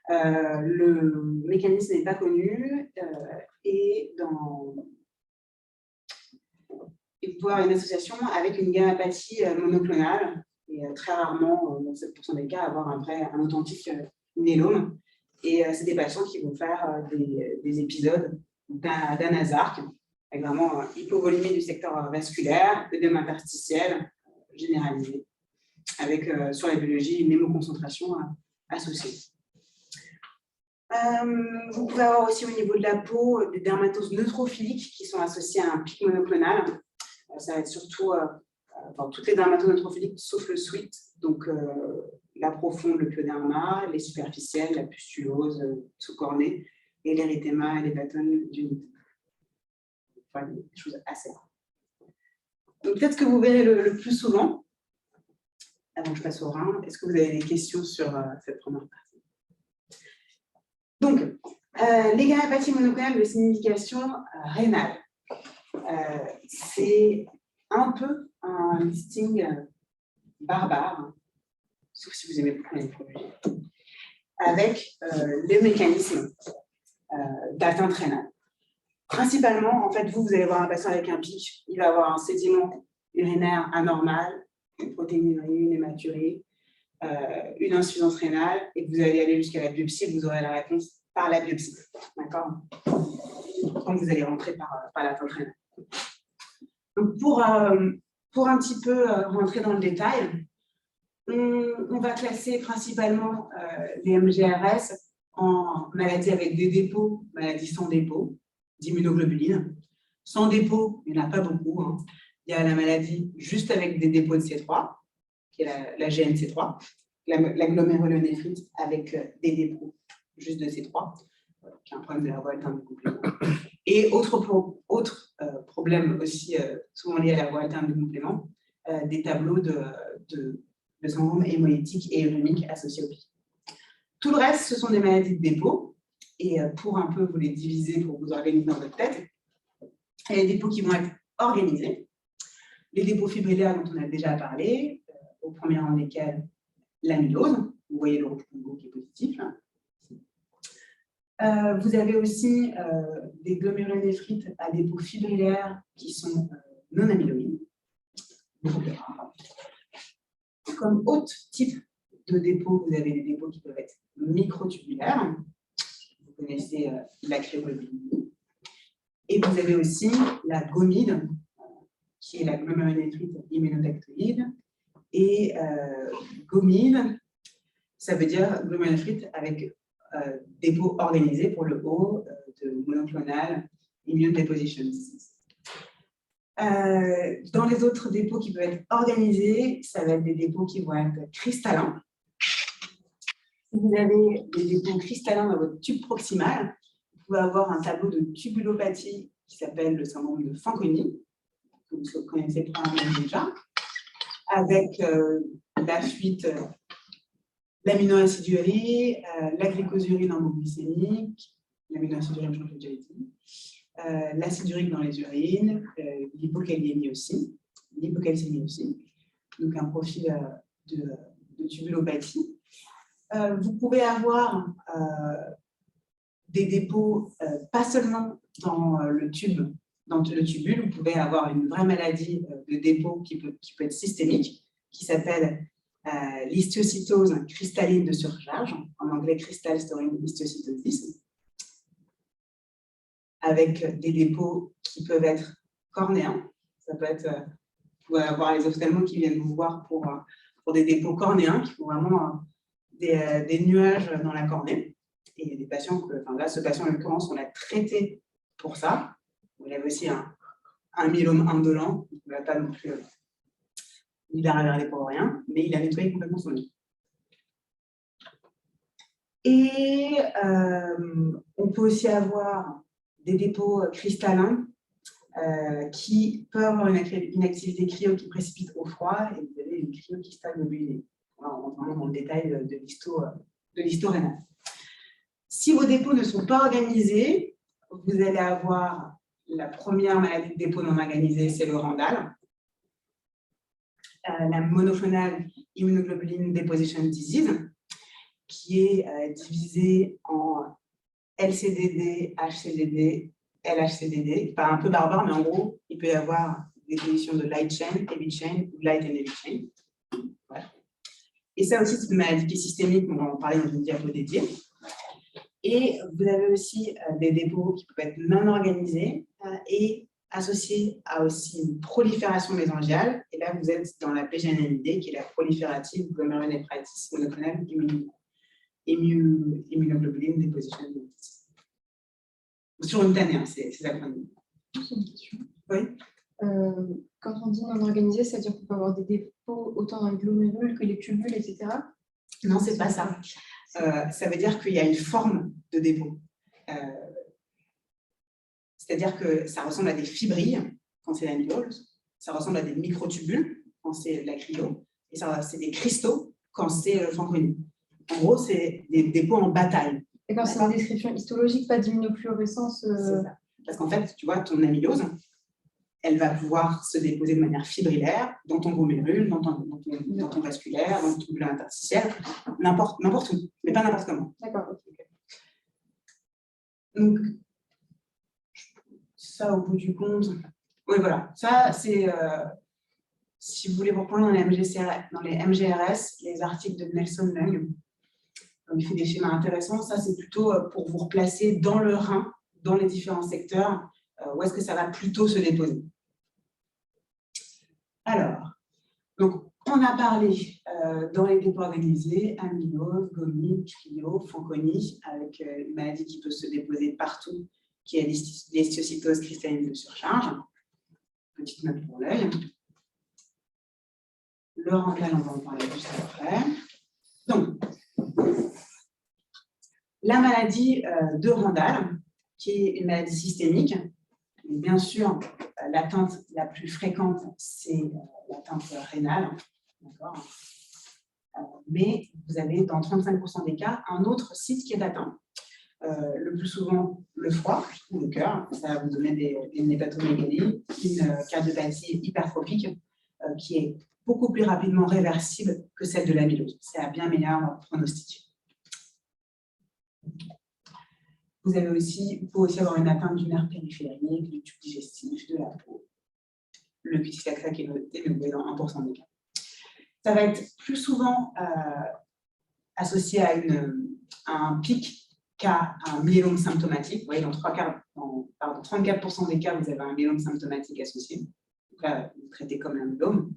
A: Le mécanisme n'est pas connu et il peut y avoir une association avec une gammapathie monoclonale et très rarement, dans 7% des cas, avoir un authentique myélome. Et c'est des patients qui vont faire des épisodes d'anasarque, avec vraiment hypovolémie du secteur vasculaire, œdème interstitiel généralisé, avec sur la biologie une hémoconcentration associée. Vous pouvez avoir aussi au niveau de la peau des dermatoses neutrophiliques qui sont associées à un pic monoclonal. Ça va être surtout toutes les dermatoses neutrophiliques sauf le sweat, donc la profonde, le pyoderma, les superficielles, la pustulose sous-cornée et l'érythéma et les bâtons d'unité. Enfin, des choses assez rares. Donc peut-être que vous verrez le plus souvent, avant que je passe au rein, est-ce que vous avez des questions sur cette première partie? Donc, les gammopathies monoclonales de signification rénale. C'est un peu un listing barbare, sauf si vous aimez beaucoup les produits, avec les mécanismes d'atteinte rénale. Principalement, en fait, vous allez voir un patient avec un pic, il va avoir un sédiment urinaire anormal, une protéinurie, une hématurie, une insuffisance rénale, et vous allez aller jusqu'à la biopsie, vous aurez la réponse par la biopsie. D'accord? Quand vous allez rentrer par l'atteinte rénale. Donc pour un petit peu rentrer dans le détail, on va classer principalement les MGRS en maladies avec des dépôts, maladies sans dépôt, d'immunoglobulines. Sans dépôt, il n'y en a pas beaucoup. Hein. Il y a la maladie juste avec des dépôts de C3, qui est la GNC3, la glomérulonéphrite avec des dépôts juste de C3, qui est un problème de la voie alterne de complément. Et autre problème aussi souvent lié à la voie alterne de complément, des tableaux de syndrome hémolytique et urinique associés au pic. Tout le reste, ce sont des maladies de dépôt. Et pour un peu vous les diviser, pour vous organiser dans votre tête, il y a des dépôts qui vont être organisés. Les dépôts fibrillaires dont on a déjà parlé, au premier rang desquels l'amylose. Vous voyez le rouge Congo qui est positif. Vous avez aussi des glomérulonéphrites à dépôt fibrillaire qui sont non amyloïdes. comme autre type de dépôt, vous avez des dépôts qui peuvent être microtubulaires. Vous connaissez la cryoglobuline. Et vous avez aussi la gomide, qui est la glomérulonéphritite immunotactoïde. Et gomide, ça veut dire glomérulonéphrite avec dépôt organisé pour le haut de monoclonal immune deposition disease. Dans les autres dépôts qui peuvent être organisés, ça va être des dépôts qui vont être cristallins. Si vous avez des dépôts cristallins dans votre tube proximal, vous pouvez avoir un tableau de tubulopathie qui s'appelle le syndrome de Fanconi, que vous connaissez probablement déjà, avec la fuite, l'aminoacidurie, la glycosurie normoglycémique, l'aminoacidurie, je l'ai déjà dit, l'acide urique dans les urines, l'hypokaliémie aussi, l'hypocalcémie aussi, donc un profil de tubulopathie. Vous pouvez avoir des dépôts, pas seulement dans le tube, dans le tubule, vous pouvez avoir une vraie maladie de dépôt qui peut être systémique, qui s'appelle l'histiocytose cristalline de surcharge, en anglais crystal storage histiocytosis, avec des dépôts qui peuvent être cornéens. Ça peut être, vous pouvez avoir les ophtalmos qui viennent vous voir pour des dépôts cornéens, qui font vraiment des nuages dans la cornée. Et il y a des patients que, enfin là, ce patient en l'occurrence, on l'a traité pour ça. Il avait aussi un myélome indolent, il ne va pas non plus, il a regardé pour rien, mais il a nettoyé complètement son lit. Et on peut aussi avoir des dépôts cristallins qui peuvent avoir une activité cryo qui précipite au froid, et vous avez une cryo qui stagne mobilisée. On rentre vraiment dans le détail de l'histo rénale. Si vos dépôts ne sont pas organisés, vous allez avoir la première maladie de dépôt non organisée, c'est le Randall. La monoclonal immunoglobuline deposition disease, qui est divisée en LCDD, HCDD, LHCDD. Pas un peu barbare, mais en gros, il peut y avoir des positions de light chain, heavy chain ou light and heavy chain. Voilà. Et ça aussi, c'est une maladie qui est systémique, on va en parler dans une diapo dédiée. Et vous avez aussi des dépôts qui peuvent être non organisés et associés à aussi une prolifération mésangiale. Et là, vous êtes dans la PGNLID, qui est la proliférative glomérulonéphritis monoclonale immunoglobuline deposition disease. Sur une tannée, c'est l'acronyme.
D: C'est une question.
A: Oui.
D: Quand on dit non organisé, c'est-à-dire qu'on peut avoir des dépôts autant dans les glomérules que les tubules, etc.
A: Non, c'est pas ça. Ça veut dire qu'il y a une forme de dépôt. C'est-à-dire que ça ressemble à des fibrilles quand c'est l'amylose, ça ressemble à des microtubules quand c'est la cryo, et c'est des cristaux quand c'est le Fanconi. En gros, c'est des dépôts en bataille.
D: D'accord, c'est une description histologique, pas d'immunofluorescence.
A: C'est ça. Parce qu'en fait, tu vois, ton amylose, elle va pouvoir se déposer de manière fibrillaire dans ton glomérule, dans ton vasculaire, dans ton tubule interstitiel, n'importe où, mais pas n'importe comment.
D: D'accord, ok.
A: Donc, ça, au bout du compte, oui, voilà. Ça, c'est, si vous voulez reprendre dans les MGRS, les articles de Nelson Lung, il fait des schémas intéressants. Ça, c'est plutôt pour vous replacer dans le rein, dans les différents secteurs, où est-ce que ça va plutôt se déposer. Alors, donc, on a parlé dans les dépôts organisés, amylose, gomide, cryo, Fanconi, avec une maladie qui peut se déposer partout, qui est l'histiocytose cristalline de surcharge. Petite note pour l'œil. Le Randall, on va en parler juste après. Donc, la maladie de Randall, qui est une maladie systémique, bien sûr, l'atteinte la plus fréquente, c'est l'atteinte rénale. Mais vous avez, dans 35% des cas, un autre site qui est atteint. Le plus souvent, le foie ou le cœur. Ça va vous donner une hépatomégalie, une cardiopathie hypertrophique qui est beaucoup plus rapidement réversible que celle de l'amylose. C'est un bien meilleur pronostic. Vous pouvez aussi avoir une atteinte du nerf périphérique, du tube digestif, de la peau. Le QTCAC qui est noté, mais vous voyez dans 1% des cas. Ça va être plus souvent associé à un pic qu'à un myélome symptomatique. Vous voyez, dans 34% des cas, vous avez un myélome symptomatique associé. Donc là, vous traitez comme un myélome.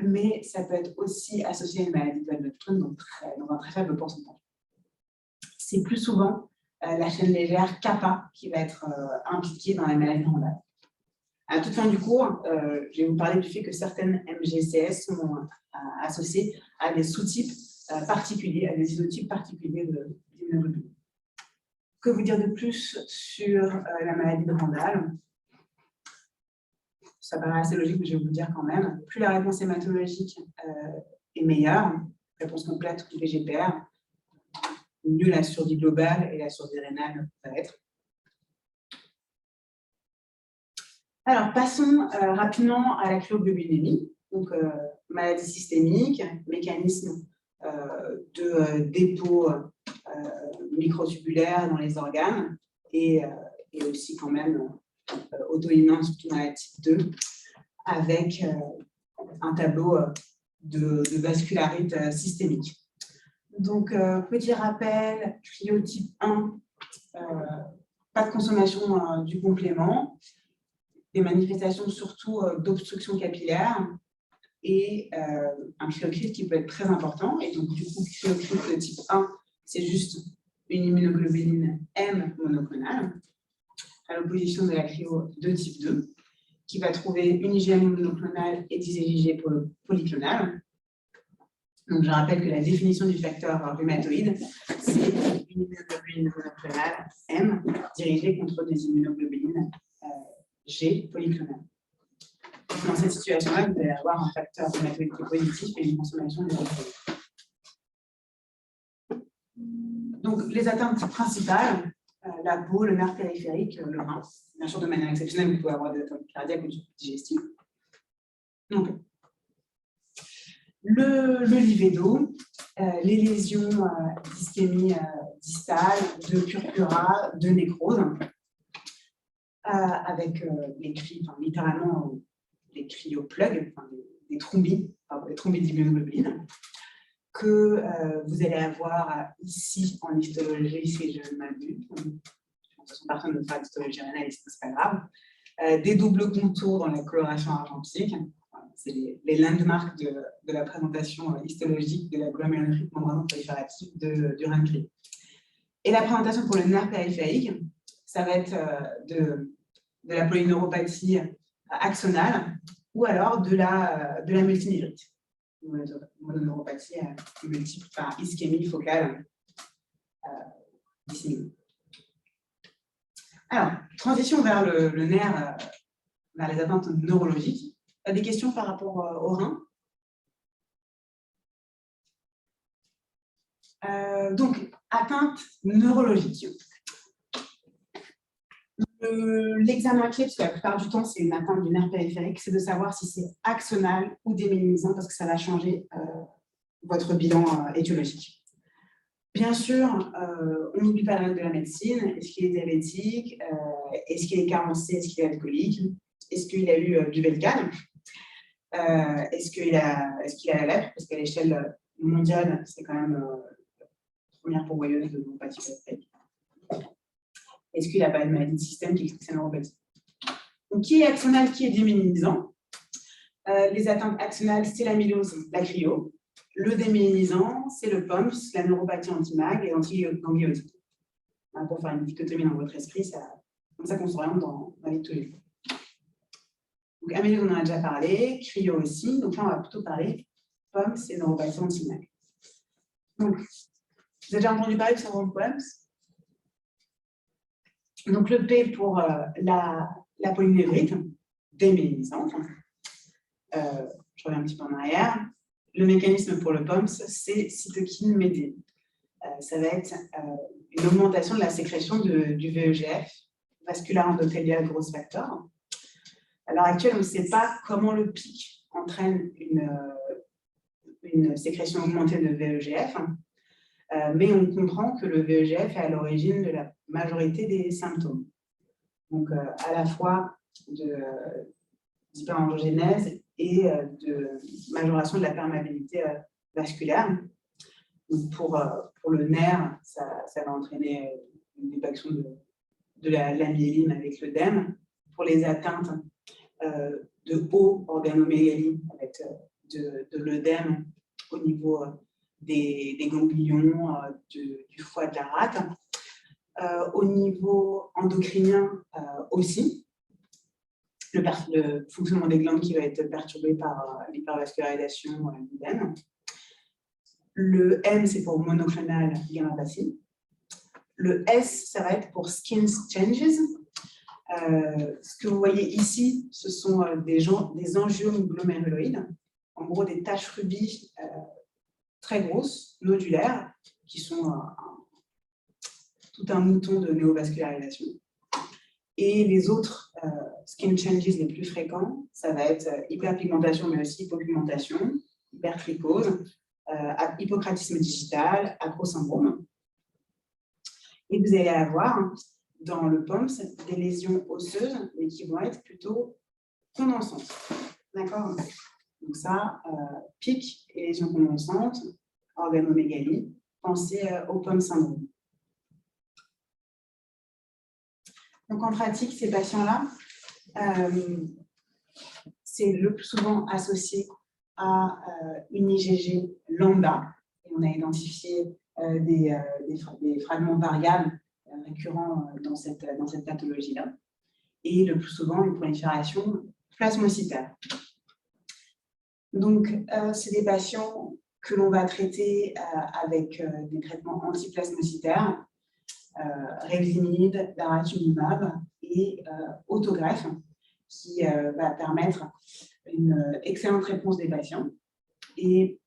A: Mais ça peut être aussi associé à une maladie de Waldenström dans un très faible pourcentage. C'est plus souvent la chaîne légère kappa qui va être impliquée dans la maladie randale. À toute fin du cours, je vais vous parler du fait que certaines MGCS sont associées à des sous-types particuliers, à des isotypes particuliers d'immunoglobulines. Que vous dire de plus sur la maladie de Randall? Ça paraît assez logique, mais je vais vous le dire quand même. Plus la réponse hématologique est meilleure, réponse complète ou VGPR, mieux la survie globale et la survie rénale va être. Alors, passons rapidement à la cryoglobulinémie, donc maladie systémique, mécanisme de dépôt microtubulaire dans les organes et aussi quand même auto-immun, surtout dans la type 2, avec un tableau de vascularite systémique. Donc, petit rappel, cryotype 1, pas de consommation du complément, des manifestations surtout d'obstruction capillaire et un cryocryte qui peut être très important. Et donc, du coup, cryocryte de type 1, c'est juste une immunoglobuline M monoclonale, à l'opposition de la cryo de type 2, qui va trouver une IgM monoclonale et 10 IgG polyclonales. Donc, je rappelle que la définition du facteur rhumatoïde, c'est une immunoglobuline monoclonale M dirigée contre des immunoglobulines G polyclonales. Dans cette situation-là, vous allez avoir un facteur rhumatoïde qui est positif et une consommation de glucose. Donc, les atteintes principales, la peau, le nerf périphérique, le rein. Bien sûr, de manière exceptionnelle, vous pouvez avoir des atteintes cardiaques ou digestives. Donc, le livédo, les lésions d'ischémie distale, de purpura, de nécrose, avec les cris, enfin, littéralement les cryoplugs, enfin, des thrombis d'immunoglobuline, que vous allez avoir ici en histologie, si je ne m'abuse. De toute façon, personne ne fera d'histologie rénale, c'est pas grave. Des doubles contours dans la coloration argentique. C'est les landmarks de la présentation histologique de la glomérularité membranaire proliférative du RANCRI. Et la présentation pour le nerf périphérique, ça va être de la polyneuropathie axonale ou alors de la multinévrite. Mononeuropathie multiple par ischémie focale disséminée. Alors, transition vers le nerf, vers les atteintes neurologiques. Des questions par rapport au rein? Donc, atteinte neurologique. L'examen clé, parce que la plupart du temps, c'est une atteinte du nerf périphérique, c'est de savoir si c'est axonal ou déménisant, parce que ça va changer votre bilan étiologique. Bien sûr, on n'oublie pas le reste de la médecine. Est-ce qu'il est diabétique? Est-ce qu'il est carencé? Est-ce qu'il est alcoolique? Est-ce qu'il a eu du Velcan? Est-ce qu'il a la lèpre? Parce qu'à l'échelle mondiale, c'est quand même la première pourvoyeuse de neuropathie périphérique. Est-ce qu'il n'a pas une maladie de système qui explique sa neuropathie? Donc, qui est axonal, qui est déménisant? Les atteintes axonales, c'est l'amylose, la cryo. Le déménisant, c'est le POMS, la neuropathie anti-MAG et anti-ganglioside. Pour faire une dichotomie dans votre esprit, comme ça qu'on s'oriente dans la vie de tous les jours. Donc, amylose, on en a déjà parlé, cryo aussi. Donc là, on va plutôt parler POMS et neuropathie anti-MAG. Donc, vous avez déjà entendu parler de syndrome POMS? Donc, le P pour la polynévrite, déménisante. Je reviens un petit peu en arrière. Le mécanisme pour le POMS, c'est cytokine médine. Ça va être une augmentation de la sécrétion du VEGF, vascular endothélial growth factor. À l'heure actuelle, on ne sait pas comment le pic entraîne une sécrétion augmentée de VEGF, mais on comprend que le VEGF est à l'origine de la majorité des symptômes. Donc, à la fois d'hyperandrogénèse et de majoration de la perméabilité vasculaire. Donc pour le nerf, ça va entraîner une dépaction de la myéline avec l'œdème. Pour les atteintes de haut organomégalie, avec de l'œdème au niveau des ganglions, du foie, de la rate. Au niveau endocrinien aussi, le fonctionnement des glandes qui va être perturbé par l'hypervascularisation l'œdème. Le M, c'est pour monoclonal gammopathy. Le S, ça va être pour skin changes. Ce que vous voyez ici, ce sont des angiomes gloméruloïdes, en gros des taches rubis très grosses, nodulaires, qui sont tout un mouton de néovascularisation. Et les autres skin changes les plus fréquents, ça va être hyperpigmentation, mais aussi hypopigmentation, hypertrichose, hypocratisme digital, acrosyndrome. Et vous allez avoir dans le POMS des lésions osseuses, mais qui vont être plutôt condensantes. D'accord? Donc ça, PIC et lésions condensantes, organomégalie, pensez au POMS syndrome. Donc en pratique, ces patients-là, c'est le plus souvent associé à une IgG lambda. Et on a identifié des fragments variables récurrents dans cette pathologie-là. Et le plus souvent, une prolifération plasmocytaire. Donc, c'est des patients que l'on va traiter avec des traitements antiplasmocytaires, Revlimid, daratumumab et autogreffe, qui va permettre une excellente réponse des patients. Et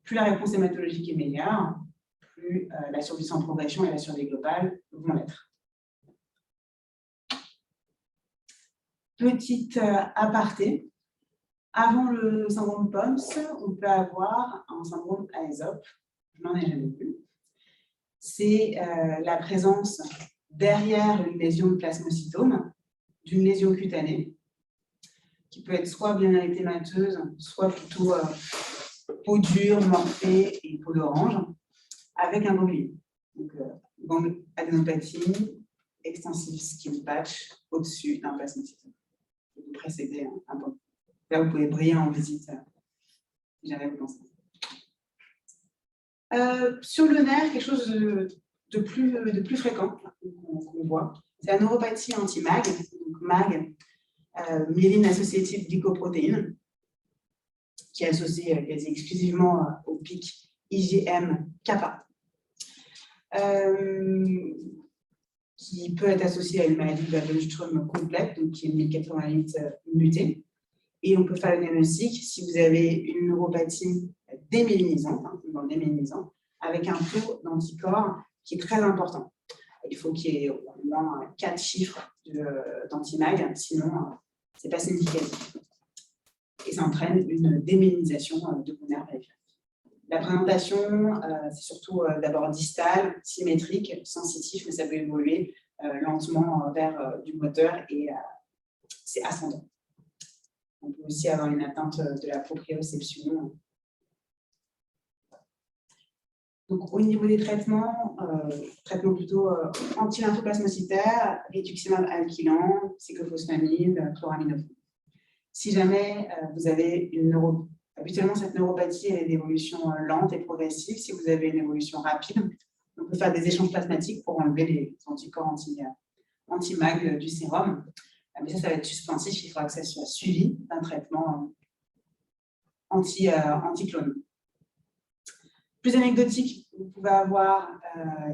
A: plus la réponse hématologique est meilleure, plus la survie sans progression et la survie globale vont l'être. Petite aparté, avant le syndrome POMS, on peut avoir un syndrome AESOP, je n'en ai jamais vu. C'est la présence derrière une lésion de plasmocytome, d'une lésion cutanée, qui peut être soit bien érythémateuse, soit plutôt peau dure, morphée et peau d'orange, avec un ganglion. Donc, gangle adénopathie, extensive skin patch au-dessus d'un plasmocytome. Vous précédez un peu. Là, vous pouvez briller en visite si jamais vous pensez. Sur le nerf, quelque chose de plus fréquent qu'on voit, c'est la neuropathie anti-MAG, donc MAG, myéline associative glycoprotéine, qui est associée quasi exclusivement au pic IgM-kappa, qui peut être associée à une maladie de Waldenström complète, donc qui est 1088 mutée. Et on peut faire le diagnostic si vous avez une neuropathie démyélinisante, avec un taux d'anticorps qui est très important. Il faut qu'il y ait au moins 4 chiffres d'anti-MAG, sinon ce n'est pas significatif. Et ça entraîne une démyélinisation de vos nerfs périphériques. La présentation, c'est surtout d'abord distale, symétrique, sensitif, mais ça peut évoluer lentement vers du moteur et c'est ascendant. On peut aussi avoir une atteinte de la proprioception. Donc, au niveau des traitements, traitements plutôt anti-lymphoplasmocytaires, rituximab alkylan, cyclophosphamide, chloraminophen. Si jamais vous avez habituellement cette neuropathie elle est d'évolution lente et progressive, si vous avez une évolution rapide, on peut faire des échanges plasmatiques pour enlever les anticorps anti-MAG du sérum. Mais ça va être suspensif, il faudra que ça soit suivi d'un traitement anti-clone. Plus anecdotique, vous pouvez avoir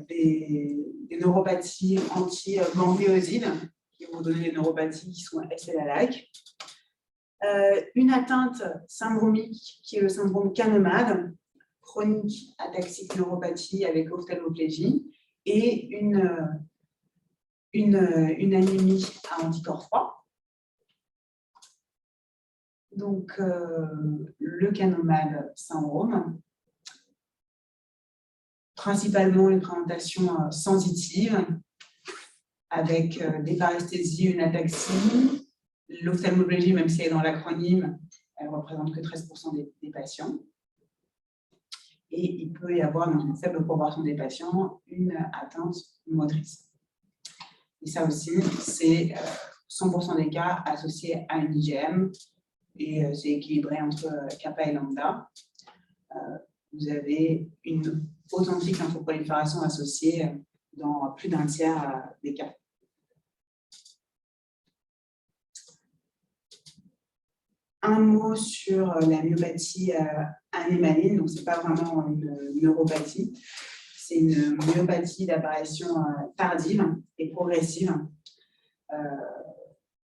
A: des neuropathies anti-gangliosides qui vont vous donner des neuropathies qui sont SLA-like. Une atteinte syndromique qui est le syndrome Kahneman, chronique ataxique neuropathie avec ophtalmoplégie, et une anémie à anticorps froid. Donc, le Kahneman syndrome, principalement une présentation sensitive, avec des paresthésies, une ataxie, l'ophtalmoplégie, même si elle est dans l'acronyme, elle ne représente que 13% des patients. Et il peut y avoir dans une faible proportion des patients une atteinte motrice. Et ça aussi, c'est 100% des cas associés à une IgM et c'est équilibré entre kappa et lambda. Vous avez une authentique lymphoprolifération associée dans plus d'un tiers des cas. Un mot sur la myopathie anémaline, donc ce n'est pas vraiment une neuropathie, c'est une myopathie d'apparition tardive et progressive.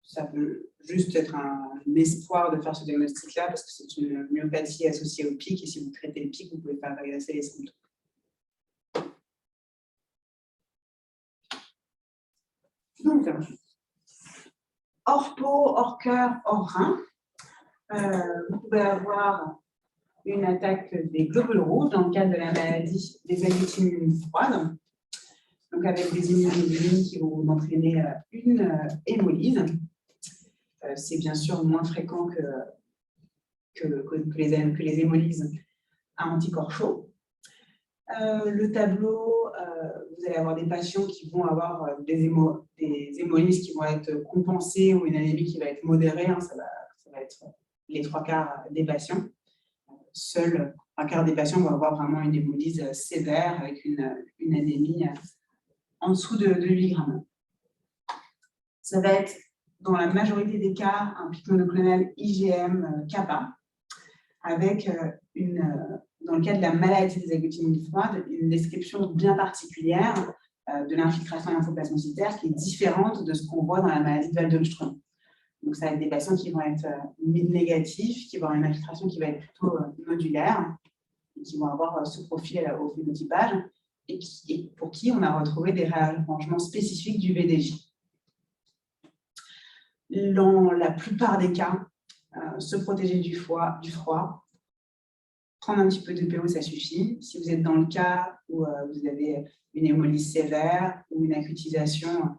A: Ça peut juste être un espoir de faire ce diagnostic-là parce que c'est une myopathie associée au pic et si vous traitez le pic, vous pouvez faire régresser les symptômes. Donc, hors peau, hors cœur, hors rein, vous pouvez avoir une attaque des globules rouges dans le cadre de la maladie des agglutines froides, donc avec des immunoglobulines qui vont entraîner une hémolyse. C'est bien sûr moins fréquent que les hémolyses à anticorps chauds. Le tableau, vous allez avoir des patients qui vont avoir des hémolyses qui vont être compensées ou une anémie qui va être modérée, hein, ça va être les 3/4 des patients. Seul un quart des patients vont avoir vraiment une hémolyse sévère avec une anémie en dessous de 8 grammes. Ça va être, dans la majorité des cas, un pic monoclonal IgM kappa, avec dans le cas de la maladie des agglutines froides, une description bien particulière de l'infiltration lymphoplasmocytaire qui est différente de ce qu'on voit dans la maladie de Waldenström. Donc, ça va être des patients qui vont être négatifs, qui vont avoir une infiltration qui va être plutôt nodulaire, et qui vont avoir ce profil au phénotypage, et pour qui on a retrouvé des réarrangements spécifiques du VDJ. Dans la plupart des cas, se protéger du froid, prendre un petit peu de PO, ça suffit. Si vous êtes dans le cas où vous avez une hémolyse sévère ou une acutisation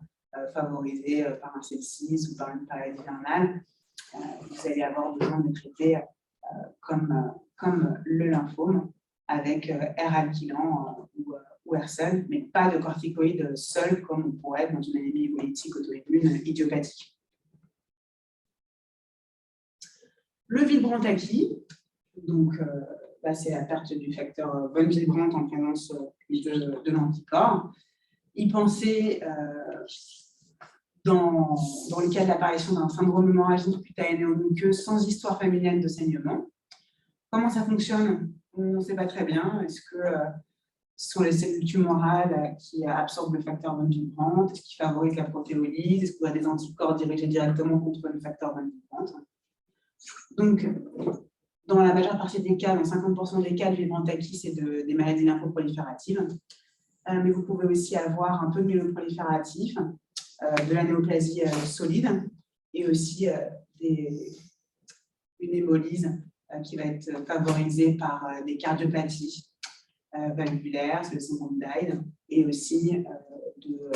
A: favorisée par un sepsis ou par une paresthèse hivernale, vous allez avoir besoin de traiter comme le lymphome avec R-alkylan ou R-seul, mais pas de corticoïdes seuls comme on pourrait être dans une anémie hémolytique auto-immune idiopathique. Le Willebrand-Taki, donc c'est la perte du facteur von Willebrand en présence de l'anticorps. Il pensait, dans le cas de l'apparition d'un syndrome hémorragique cutanéo-muqueux sans histoire familiale de saignement. Comment ça fonctionne? On ne sait pas très bien. Est-ce que ce sont les cellules tumorales qui absorbent le facteur von Willebrand? Est-ce qui favorise la protéolyse? Est-ce qu'il y a des anticorps dirigés directement contre le facteur von Willebrand? Donc, dans la majeure partie des cas, dans 50% des cas, le Willebrand-Taki, c'est des maladies lymphoprolifératives. Mais vous pouvez aussi avoir un peu de myéloprolifératif, de la néoplasie solide et aussi une hémolyse qui va être favorisée par des cardiopathies valvulaires, c'est le syndrome d'Hyde, et aussi de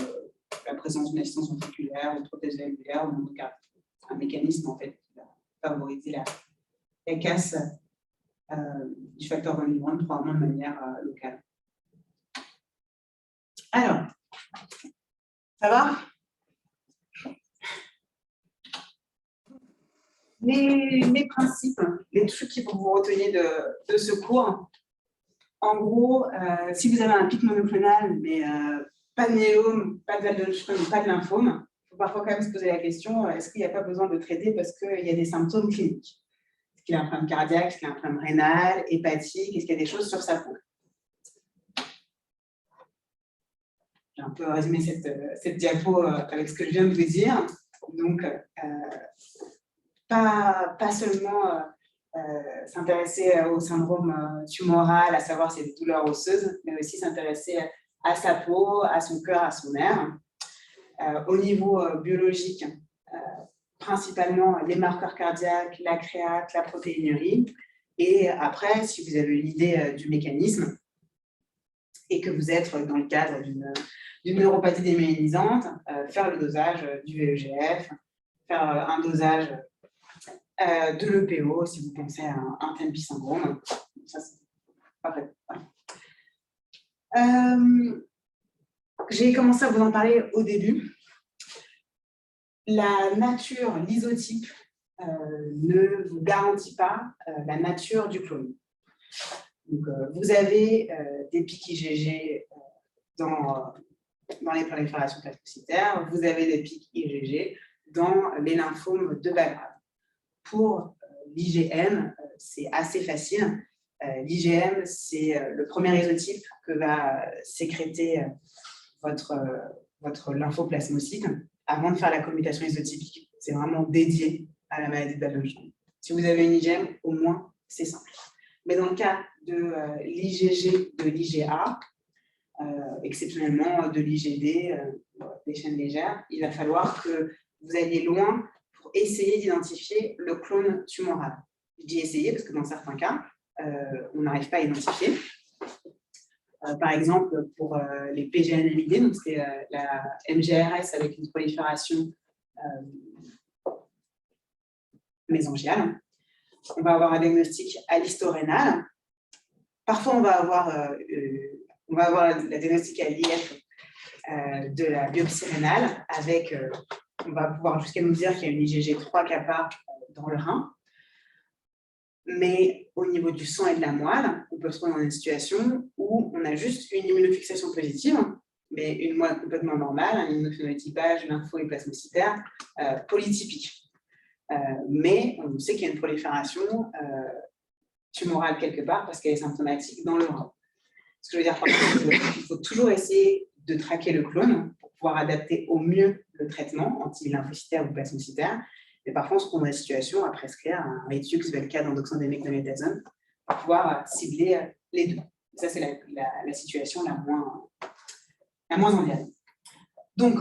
A: la présence d'une assistance ventriculaire, une prothèse valvulaire, ou donc un mécanisme en fait, qui va favoriser la casse du facteur von Willebrand, probablement de manière locale. Alors, ça va? Les principes, les trucs qui vont vous retenir de ce cours. En gros, si vous avez un pic monoclonal, mais pas de myélome, pas de Waldenström, pas de lymphome, il faut parfois quand même se poser la question, est-ce qu'il n'y a pas besoin de traiter parce qu'il y a des symptômes cliniques? Est-ce qu'il y a un problème cardiaque, est-ce qu'il y a un problème rénal, hépatique, est-ce qu'il y a des choses sur sa peau? J'ai un peu résumé cette diapo avec ce que je viens de vous dire. Donc, pas seulement s'intéresser au syndrome tumoral, à savoir ses douleurs osseuses, mais aussi s'intéresser à sa peau, à son cœur, à son nerf. Au niveau biologique, principalement les marqueurs cardiaques, la créate, la protéinurie. Et après, si vous avez une idée du mécanisme et que vous êtes dans le cadre d'une neuropathie démyélisante, faire le dosage du VEGF, faire un dosage de l'EPO, si vous pensez à un TMP syndrome. Ça, c'est parfait. J'ai commencé à vous en parler au début. La nature, l'isotype, ne vous garantit pas la nature du clone. Donc, vous avez des pics IgG dans les proliférations plasmacytaires, vous avez des pics IgG dans les lymphomes de bas grade. Pour l'IgM, c'est assez facile. L'IgM, c'est le premier isotype que va sécréter votre lymphoplasmocyte avant de faire la commutation isotypique. C'est vraiment dédié à la maladie de Waldenström. Si vous avez une IgM, au moins, c'est simple. Mais dans le cas de l'IgG, de l'IgA, exceptionnellement de l'IgD, des chaînes légères, il va falloir que vous alliez loin pour essayer d'identifier le clone tumoral. Je dis essayer parce que dans certains cas, on n'arrive pas à identifier. Par exemple, pour les PGNMID, donc c'est la MGRS avec une prolifération mésangiale, on va avoir un diagnostic à l'historénal. Parfois, on va avoir la diagnostic à l'IF de la biopsie rénale, avec, on va pouvoir jusqu'à nous dire qu'il y a une IgG3 kappa dans le rein. Mais au niveau du sang et de la moelle, on peut se trouver dans une situation où on a juste une immunofixation positive, mais une moelle complètement normale, un immunophénotypage, lympho et plasmocytaire polytypique. Mais on sait qu'il y a une prolifération tumorale quelque part parce qu'elle est symptomatique dans le rein. Ce que je veux dire par contre, il faut toujours essayer de traquer le clone pour pouvoir adapter au mieux le traitement anti-lymphocytaire ou plasmocytaire. Mais parfois, on se trouve dans des situations à prescrire un Ritux, Velcade, endoxandémique, dexaméthasone pour pouvoir cibler les deux. Ça, c'est la situation la moins enviable. Donc,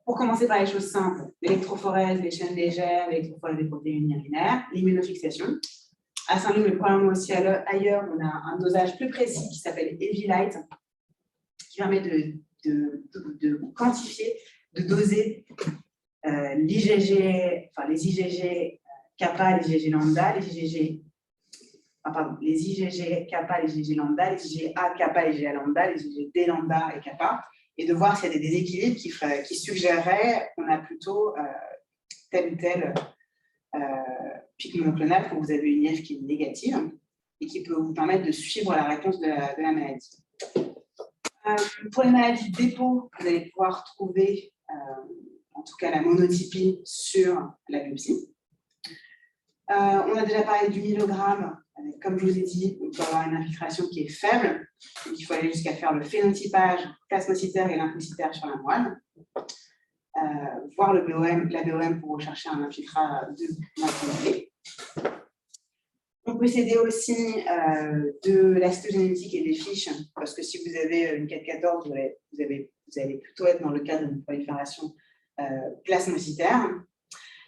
A: pour commencer par les choses simples, l'électrophorèse, les chaînes légères, l'électrophorèse des protéines urinaires, l'immunofixation. À Saint-Loup, mais probablement aussi ailleurs, on a un dosage plus précis qui s'appelle Heavy Light, qui permet de quantifier, de doser l'IgG, enfin les IgG kappa, les IgG lambda, les IgG kappa, les IgG lambda, les IgA kappa, les IgA lambda, les IgD lambda et kappa, et de voir s'il y a des déséquilibres qui suggéreraient qu'on a plutôt tel ou tel pic monoclonal quand vous avez une IF qui est négative et qui peut vous permettre de suivre la réponse de la maladie. Pour les maladies de dépôt, vous allez pouvoir trouver en tout cas la monotypie sur la biopsie. On a déjà parlé du milligramme. Comme je vous ai dit, on peut avoir une infiltration qui est faible. Donc il faut aller jusqu'à faire le phénotypage plasmocytaire et lymphocytaire sur la moelle. Voir la BOM pour rechercher un infiltrat de micromolécules. On peut s'aider aussi de la cytogénétique et des fiches, parce que si vous avez une 414, vous allez plutôt être dans le cadre d'une prolifération plasmocytaire.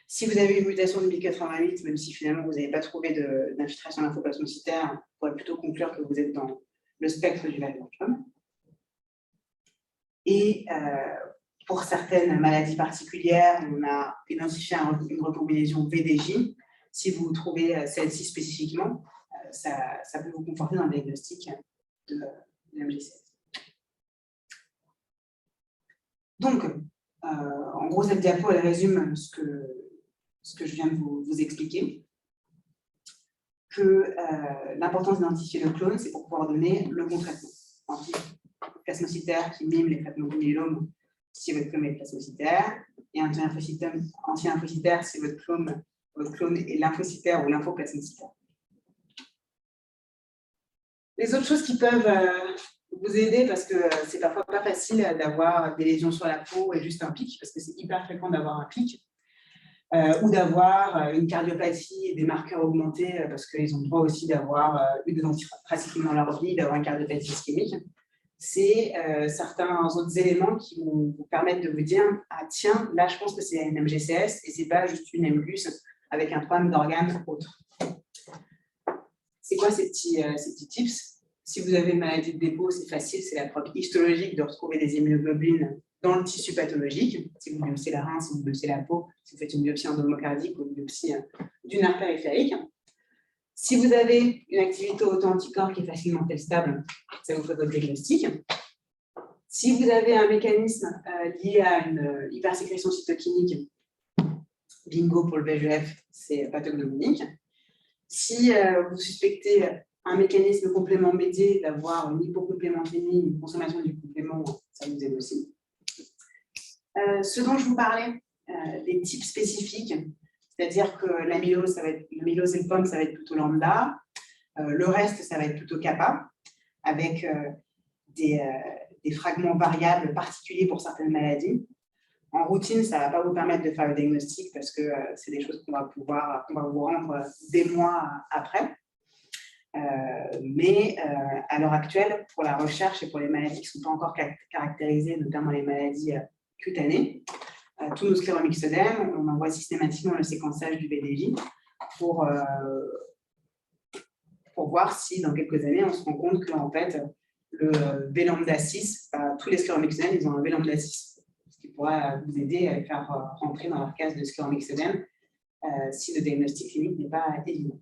A: Si vous avez une mutation de 1088, même si finalement vous n'avez pas trouvé d'infiltration lymphoplasmocytaire, on pourrait plutôt conclure que vous êtes dans le spectre du Waldenström. Et pour certaines maladies particulières, on a identifié une recombinaison VDJ. Si vous trouvez celle-ci spécifiquement, ça peut vous conforter dans le diagnostic de l'MGCS. Donc, en gros, cette diapo, elle résume ce que je viens de vous expliquer. Que l'importance d'identifier le clone, c'est pour pouvoir donner le bon traitement. Anti-plasmocytaire qui mime les traitements du myélome si votre clone est plasmocytaire, et anti-lymphocytaire si votre clone est lymphocytaire ou lymphoplasmocytaire. Les autres choses qui peuvent vous aider, parce que c'est parfois pas facile d'avoir des lésions sur la peau et juste un pic, parce que c'est hyper fréquent d'avoir un pic, ou d'avoir une cardiopathie et des marqueurs augmentés, parce qu'ils ont le droit aussi d'avoir eu des antitracyclines dans leur vie, d'avoir une cardiopathie ischémique. C'est certains autres éléments qui vont vous permettre de vous dire « Ah tiens, là je pense que c'est une MGCS et c'est pas juste une MLUS avec un problème d'organes autre. » C'est quoi ces petits tips? Si vous avez une maladie de dépôt, c'est facile, c'est la preuve histologique de retrouver des immunoglobulines dans le tissu pathologique, si vous biopsiez la rein, si vous biopsiez la peau, si vous faites une biopsie endogmocardique ou une biopsie du nerf périphérique. Si vous avez une activité auto-anticorps qui est facilement testable, ça vous fait votre diagnostic. Si vous avez un mécanisme lié à une hypersécrétion cytokinique, bingo pour le VEGF, c'est pathognomonique. Si vous suspectez un mécanisme complément médié, d'avoir une hypocomplémentémie, une consommation du complément, ça vous aide aussi. Ce dont je vous parlais, des types spécifiques, c'est-à-dire que l'amylose, l'amylose et le POM, ça va être plutôt lambda. Le reste, ça va être plutôt kappa, avec des fragments variables particuliers pour certaines maladies. En routine, ça ne va pas vous permettre de faire le diagnostic parce que c'est des choses qu'on va vous rendre des mois après. Mais à l'heure actuelle, pour la recherche et pour les maladies qui ne sont pas encore caractérisées, notamment les maladies cutanées, tous nos scléromyxodèmes, on envoie systématiquement le séquençage du VDJ pour voir si dans quelques années, on se rend compte que en fait, le V-lambda 6, tous les scléromyxodèmes, ils ont un V-lambda 6, ce qui pourra vous aider à les faire rentrer dans leur case de scléromyxodèmes si le diagnostic clinique n'est pas évident.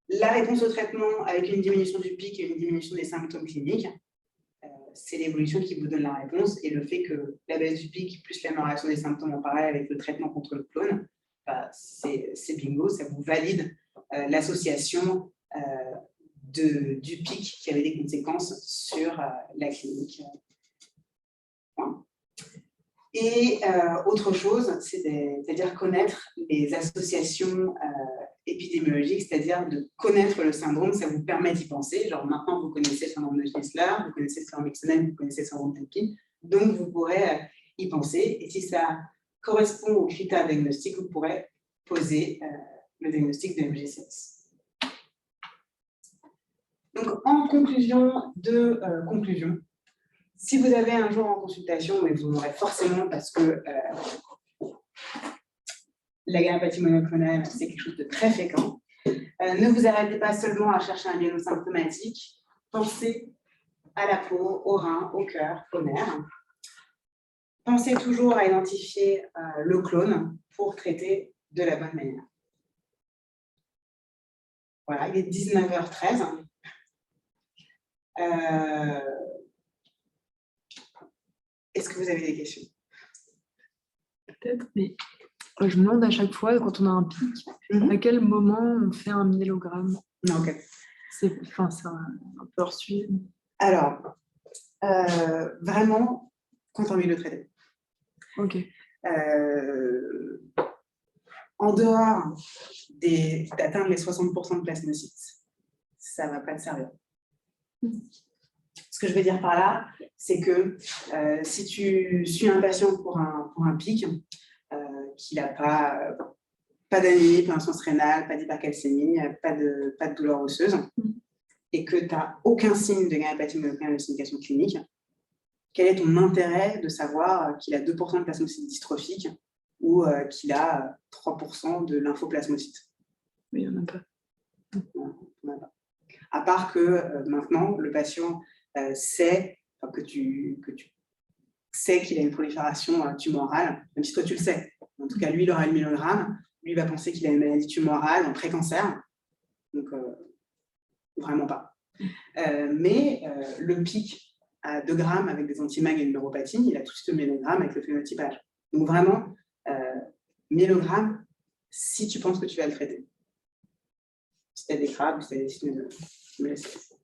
A: La réponse au traitement avec une diminution du pic et une diminution des symptômes cliniques, c'est l'évolution qui vous donne la réponse, et le fait que la baisse du pic plus l'amélioration des symptômes en parallèle avec le traitement contre le clone, c'est bingo, ça vous valide l'association du pic qui avait des conséquences sur la clinique. Et autre chose, c'est-à-dire connaître les associations épidémiologiques, c'est-à-dire de connaître le syndrome, ça vous permet d'y penser. Genre maintenant, vous connaissez le syndrome de Schnitzler, vous connaissez le syndrome Myxonen, vous connaissez le syndrome de Pépine, donc vous pourrez y penser. Et si ça correspond aux critères diagnostiques, vous pourrez poser le diagnostic de MGCS. Donc, en conclusion de conclusion, si vous avez un jour en consultation, mais vous en aurez forcément parce que la gammapathie monoclonale, c'est quelque chose de très fréquent, ne vous arrêtez pas seulement à chercher un diagnostic symptomatique, pensez à la peau, au rein, au cœur, au nerf. Pensez toujours à identifier le clone pour traiter de la bonne manière. Voilà, il est 19h13. Est-ce que vous avez des questions?
B: Peut-être, mais je me demande à chaque fois, quand on a un pic, à quel moment on fait un myélogramme?
A: Non, ok.
B: C'est un peu hors sujet.
A: Alors, vraiment, quand on a envie de le traiter.
B: Ok.
A: En dehors d'atteindre les 60% de plasmocytes, ça ne va pas te servir. Ce que je veux dire par là, c'est que si tu suis un patient pour un pic, qu'il n'a pas d'anémie, pas d'insuffisance rénale, pas d'hypercalcémie, pas de douleur osseuse, et que tu n'as aucun signe de gammapathie monoclonale de signification clinique, quel est ton intérêt de savoir qu'il a 2% de plasmocytes dystrophiques ou qu'il a 3% de lymphoplasmocytes?
B: Oui, il n'y en a pas.
A: Non, à part que maintenant, le patient sait que tu sais qu'il a une prolifération tumorale, même si toi tu le sais. En tout cas, lui, il aura le myélogramme, lui, il va penser qu'il a une maladie tumorale, un pré-cancer. Donc, vraiment pas. Mais le pic à 2 grammes avec des anti-mag et une neuropathie, il a tout de suite le myélogramme avec le phénotypage. Donc, vraiment, myélogramme, si tu penses que tu vas le traiter. Si tu as des crabes, si tu as des signes de MGCS.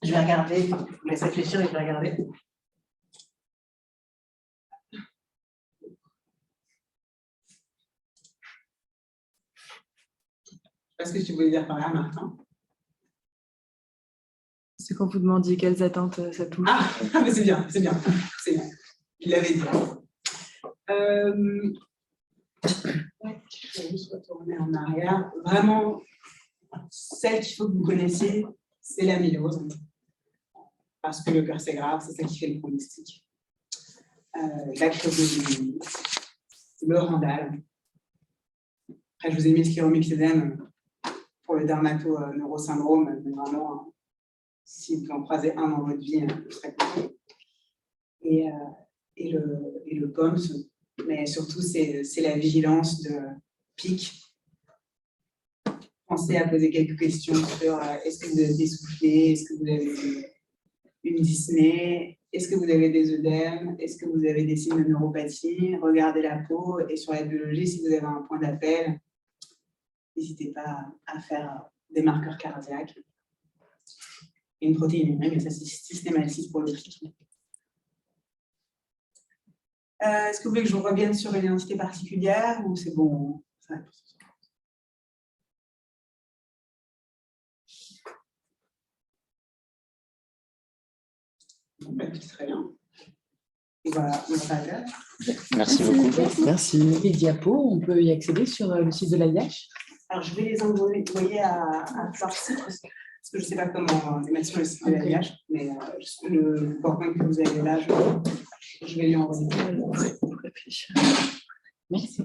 A: Je vais regarder, je vous laisse réfléchir et je vais regarder. Je ne sais pas ce que tu voulais dire par là, Martin.
B: C'est quand vous demandiez quelles attentes ça touche.
A: Ah, mais c'est bien, c'est bien, c'est bien. Il l'avait dit. Je vais juste retourner en arrière. Vraiment, celle qu'il faut que vous connaissiez, c'est l'amylose. Parce que le cœur, c'est grave, c'est ça qui fait le pronostic. La cryogénie, le randal. Après, je vous ai mis le scléromyxodème pour le dermato-neurosyndrome, mais vraiment, si vous en croisez un dans votre vie, vous serez content. Et le POMS, mais surtout, c'est la vigilance de pic. Pensez à poser quelques questions sur est-ce que vous êtes essoufflé, est-ce que vous avez une dyspnée, est-ce que vous avez des œdèmes, est-ce que vous avez des signes de neuropathie, regardez la peau, et sur la biologie, si vous avez un point d'appel, n'hésitez pas à faire des marqueurs cardiaques. Et une protéinurie, mais ça c'est systématique pour le pic. Est-ce que vous voulez que je revienne sur une identité particulière ou c'est bon? Bon, bah, très bien. Et voilà, on va faire.
C: Merci beaucoup.
E: Merci. Les diapos, on peut y accéder sur le site de l'AIH.
A: Alors, je vais les envoyer à leur site parce que je ne sais pas comment les mettre sur le site de l'AIH, mais le PowerPoint que vous avez là, je vais lui envoyer.
E: Merci.